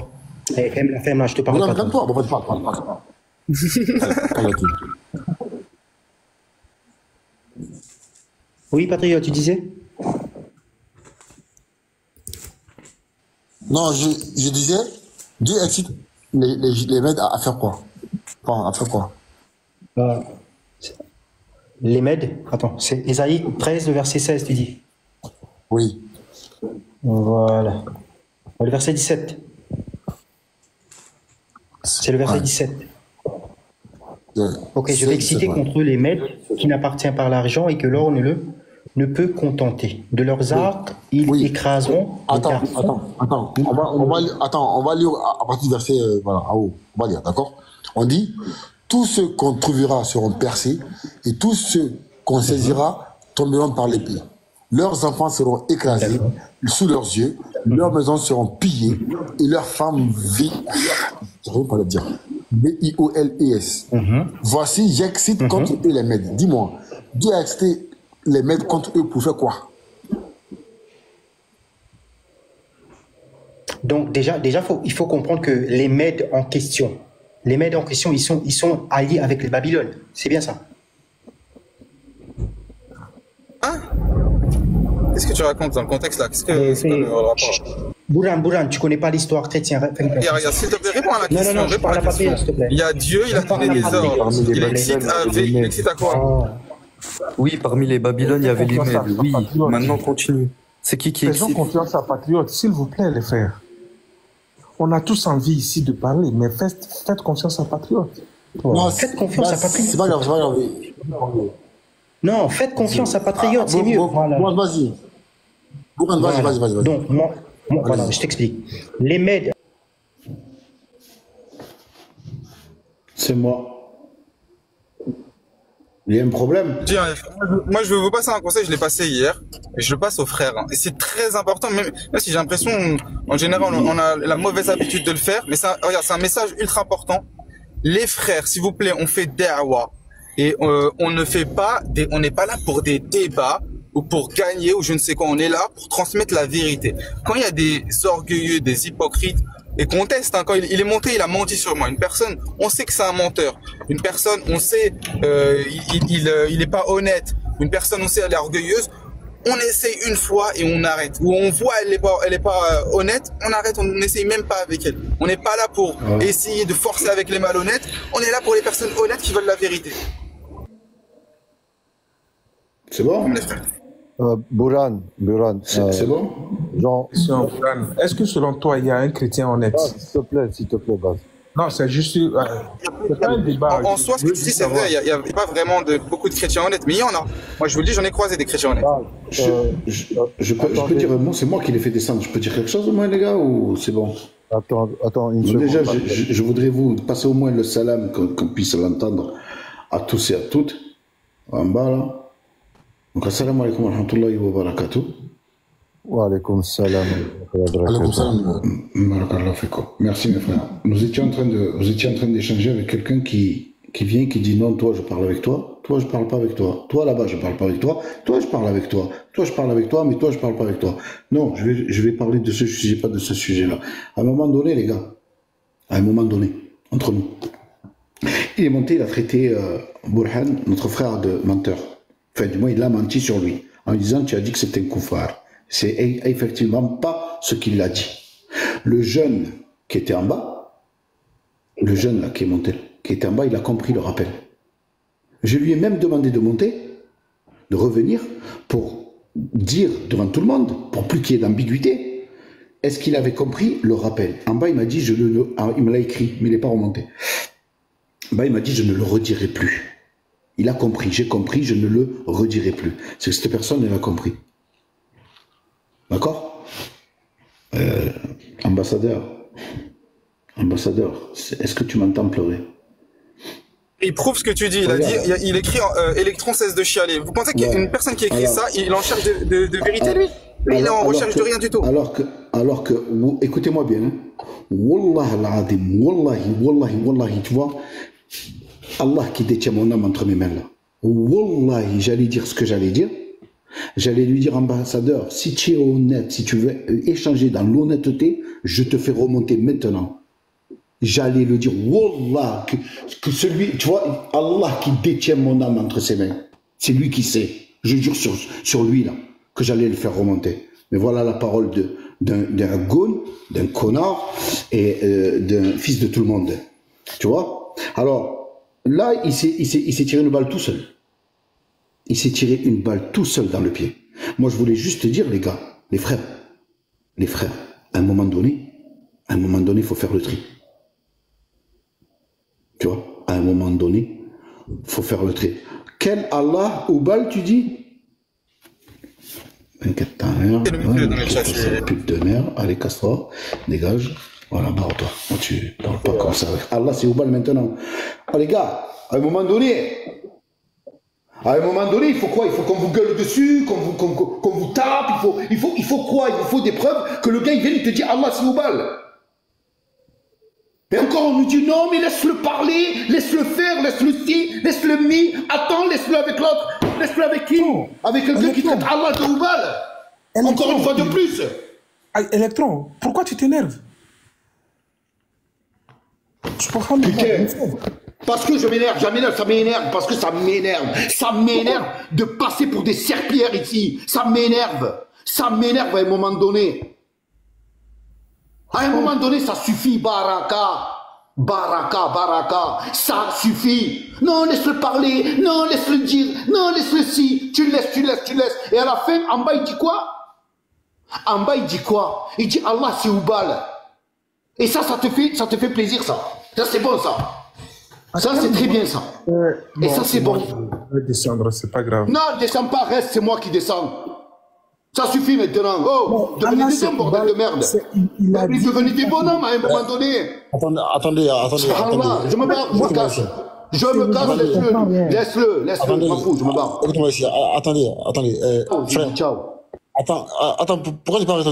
Ferme-la, je te parle pas. Calme-toi, bon, parle. Oui, Patriote, tu disais? Non, je disais, Dieu excite les Mèdes à faire quoi? À faire quoi? Les Mèdes, attends, c'est Ésaïe 13, le verset 16, tu dis? Oui. Voilà. Le verset 17. C'est le verset 17. Ok, je vais exciter contre eux les Mèdes qui n'appartient pas à l'argent et que l'or ne peut contenter. De leurs arcs, ils écraseront. Attends. On va lire à partir du verset en haut. On va lire, d'accord? On dit, tous ceux qu'on trouvera seront percés et tous ceux qu'on saisira tomberont par l'épée. Leurs enfants seront écrasés sous leurs yeux, leurs maisons seront pillées et leurs femmes B-I-O-L-E-S. Voici, j'excite contre eux les Mèdes. Dis-moi, Dieu a excité les Mèdes contre eux pour faire quoi? Donc déjà il faut comprendre que les Mèdes en question, ils sont alliés avec les Babylones. C'est bien ça? Hein? Qu'est-ce que tu racontes dans le contexte là? Qu'est-ce que c'est le rapport? Bourhan, tu connais pas l'histoire chrétienne. Regarde, s'il te plaît, réponds à la question. Non, je parle à Patriote, s'il te plaît. Il y a Dieu, il a donné des ordres. Il excite à quoi? Oui, parmi les Babylones, il y avait les Mèdes. Oui, maintenant continue. C'est qui excite? Faisons confiance à Patriote, s'il vous plaît, les frères. On a tous envie ici de parler, mais faites confiance à Patriote. Non, faites confiance à Patriote. C'est pas grave. Non, faites confiance à Patriote, c'est mieux. Voilà. Vas-y. Vas-y. Donc, voilà, je t'explique. Les Mèdes. C'est moi. Il y a un problème. Moi, je vais vous passer un conseil, je l'ai passé hier, et je le passe aux frères. Et c'est très important, même si j'ai l'impression, en général, on a la mauvaise habitude de le faire, mais regarde, c'est un message ultra important. Les frères, s'il vous plaît, on fait da'wa. Et on n'est pas là pour des débats ou pour gagner ou je ne sais quoi. On est là pour transmettre la vérité. Quand il y a des orgueilleux, des hypocrites et qu'on teste, quand il est monté, il a menti sur moi. Une personne, on sait que c'est un menteur. Une personne, on sait, il est pas honnête. Une personne, on sait, elle est orgueilleuse. On essaye une fois et on arrête. Ou on voit elle est pas honnête, on arrête, on n'essaye même pas avec elle. On n'est pas là pour essayer de forcer avec les malhonnêtes. On est là pour les personnes honnêtes qui veulent la vérité. C'est bon? Bouran, C'est bon? Jean, Est-ce que selon toi, il y a un chrétien honnête? s'il te plaît, Baz. Non, c'est juste. C'est pas un débat. En soi, ce que tu dis, c'est vrai. Il n'y a pas vraiment beaucoup de chrétiens honnêtes, mais il y en a. Moi, je vous le dis, j'en ai croisé des chrétiens honnêtes. Je peux dire, moi, c'est moi qui l'ai fait descendre. Je peux dire quelque chose, au moins, les gars, ou c'est bon? Attends une seconde. Déjà, je voudrais vous passer au moins le salam, qu'on puisse l'entendre à tous et à toutes. En bas, là. Donc, assalamu alaikum wa rahmatullahi wa barakatuh. Wa alaikum salam. Alaikum salam. Barakallahu fikum. Merci, mes frères. Vous étiez en train d'échanger avec quelqu'un qui vient, qui dit non, toi, je parle avec toi. Toi, je parle pas avec toi. Toi, là-bas, je parle pas avec toi. Toi, je parle avec toi. Toi, je parle avec toi, mais toi, je parle pas avec toi. Non, je vais parler de ce sujet, pas de ce sujet-là. À un moment donné, les gars, à un moment donné, entre nous, il est monté, il a traité Burhan, notre frère, de menteur. Enfin, du moins, il a menti sur lui, en lui disant, tu as dit que c'était un koufar. C'est effectivement pas ce qu'il a dit. Le jeune qui était en bas, le jeune là qui est monté, qui était en bas, il a compris le rappel. Je lui ai même demandé de monter, de revenir, pour dire devant tout le monde, pour plus qu'il y ait d'ambiguïté, est-ce qu'il avait compris le rappel? En bas, il m'a dit, il me l'a écrit, mais il n'est pas remonté. En bas, il m'a dit, je ne le redirai plus. Il a compris, j'ai compris, je ne le redirai plus. C'est que cette personne, elle a compris. D'accord? Ambassadeur, est-ce que tu m'entends pleurer? Il prouve ce que tu dis. Il écrit Electron cesse de chialer. Vous pensez qu'il y a une personne qui écrit ça, il en cherche de vérité, lui? Lui, il est en recherche de rien du tout. Alors que écoutez-moi bien, hein. Wallah al-Adim, wallahi, tu vois, Allah qui détient mon âme entre mes mains là. Wallahi, j'allais dire ce que j'allais dire. J'allais lui dire, ambassadeur, si tu es honnête, si tu veux échanger dans l'honnêteté, je te fais remonter maintenant. J'allais le dire, wallah, que celui, tu vois, Allah qui détient mon âme entre ses mains, c'est lui qui sait. Je jure sur lui là, que j'allais le faire remonter. Mais voilà la parole d'un goon, d'un connard et d'un fils de tout le monde. Tu vois? Alors, là, il s'est tiré une balle tout seul. Il s'est tiré une balle tout seul dans le pied. Moi, je voulais juste te dire, les gars, les frères, à un moment donné, il faut faire le tri. Tu vois, à un moment donné, il faut faire le tri. Quel Allah ou balle, tu dis? 24 ta mère, pute de merde, allez, casse-toi, dégage, voilà, barre-toi. Tu parles pas comme ça. Allah, c'est ou balle maintenant. Oh, les gars, à un moment donné, il faut quoi? Il faut qu'on vous gueule dessus, qu'on vous tape, il faut quoi? Il faut des preuves que le gars il vienne et te dit Allah c'est Oubal. Et encore on nous dit non mais laisse-le parler, laisse-le faire, laisse-le ci, laisse-le mi, attends, laisse-le avec l'autre, laisse-le avec qui? Avec quelqu'un qui traite Allah de Oubal. Encore une fois de plus. Electron, pourquoi tu t'énerves? Parce que ça m'énerve, parce que ça m'énerve de passer pour des serpillères ici, ça m'énerve à un moment donné. À un moment donné, ça suffit, baraka, ça suffit. Non, laisse-le parler, non, laisse-le dire, non, laisse-le si, tu laisses. Et à la fin, en bas, il dit quoi? Il dit Allah, c'est Oubal. Et ça te fait plaisir, ça. Ça, c'est bon, ça. Ça, c'est très bien, ça. Et ça, c'est bon. Je vais descendre, c'est pas grave. Non, descends pas, reste, c'est moi qui descends. Ça suffit maintenant. Oh, devenez des hommes, bordel de merde. Devenez des bonhommes à un moment donné. Attendez. Je me barre, je me casse. Laisse-le, m'en fous, je me barre. Écoute-moi ici, attendez. Frère. Ciao. Attends, pourquoi tu pars?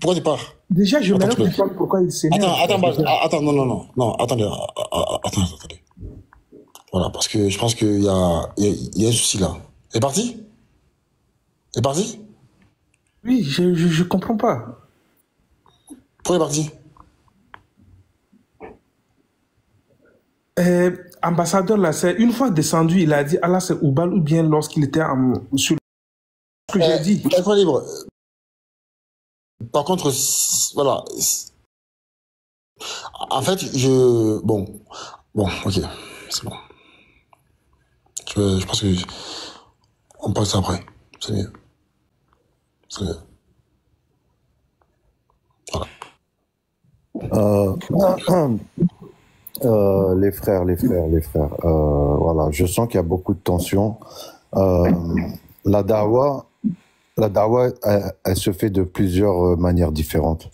Pourquoi tu pars? Déjà, je me demande pourquoi il s'énerve. Attends, non, attendez. Voilà, parce que je pense qu'il y a un souci là. Elle est partie? Oui, je comprends pas. Pourquoi elle est partie? Ambassadeur, là, c'est une fois descendu, il a dit Allah c'est Oubal ou bien lorsqu'il était sur ce que j'ai dit. Être libre. Par contre, voilà. En fait, Bon, ok, c'est bon. Je pense que on passe après. C'est mieux. Les frères. Voilà, je sens qu'il y a beaucoup de tension. La dawa, elle se fait de plusieurs manières différentes.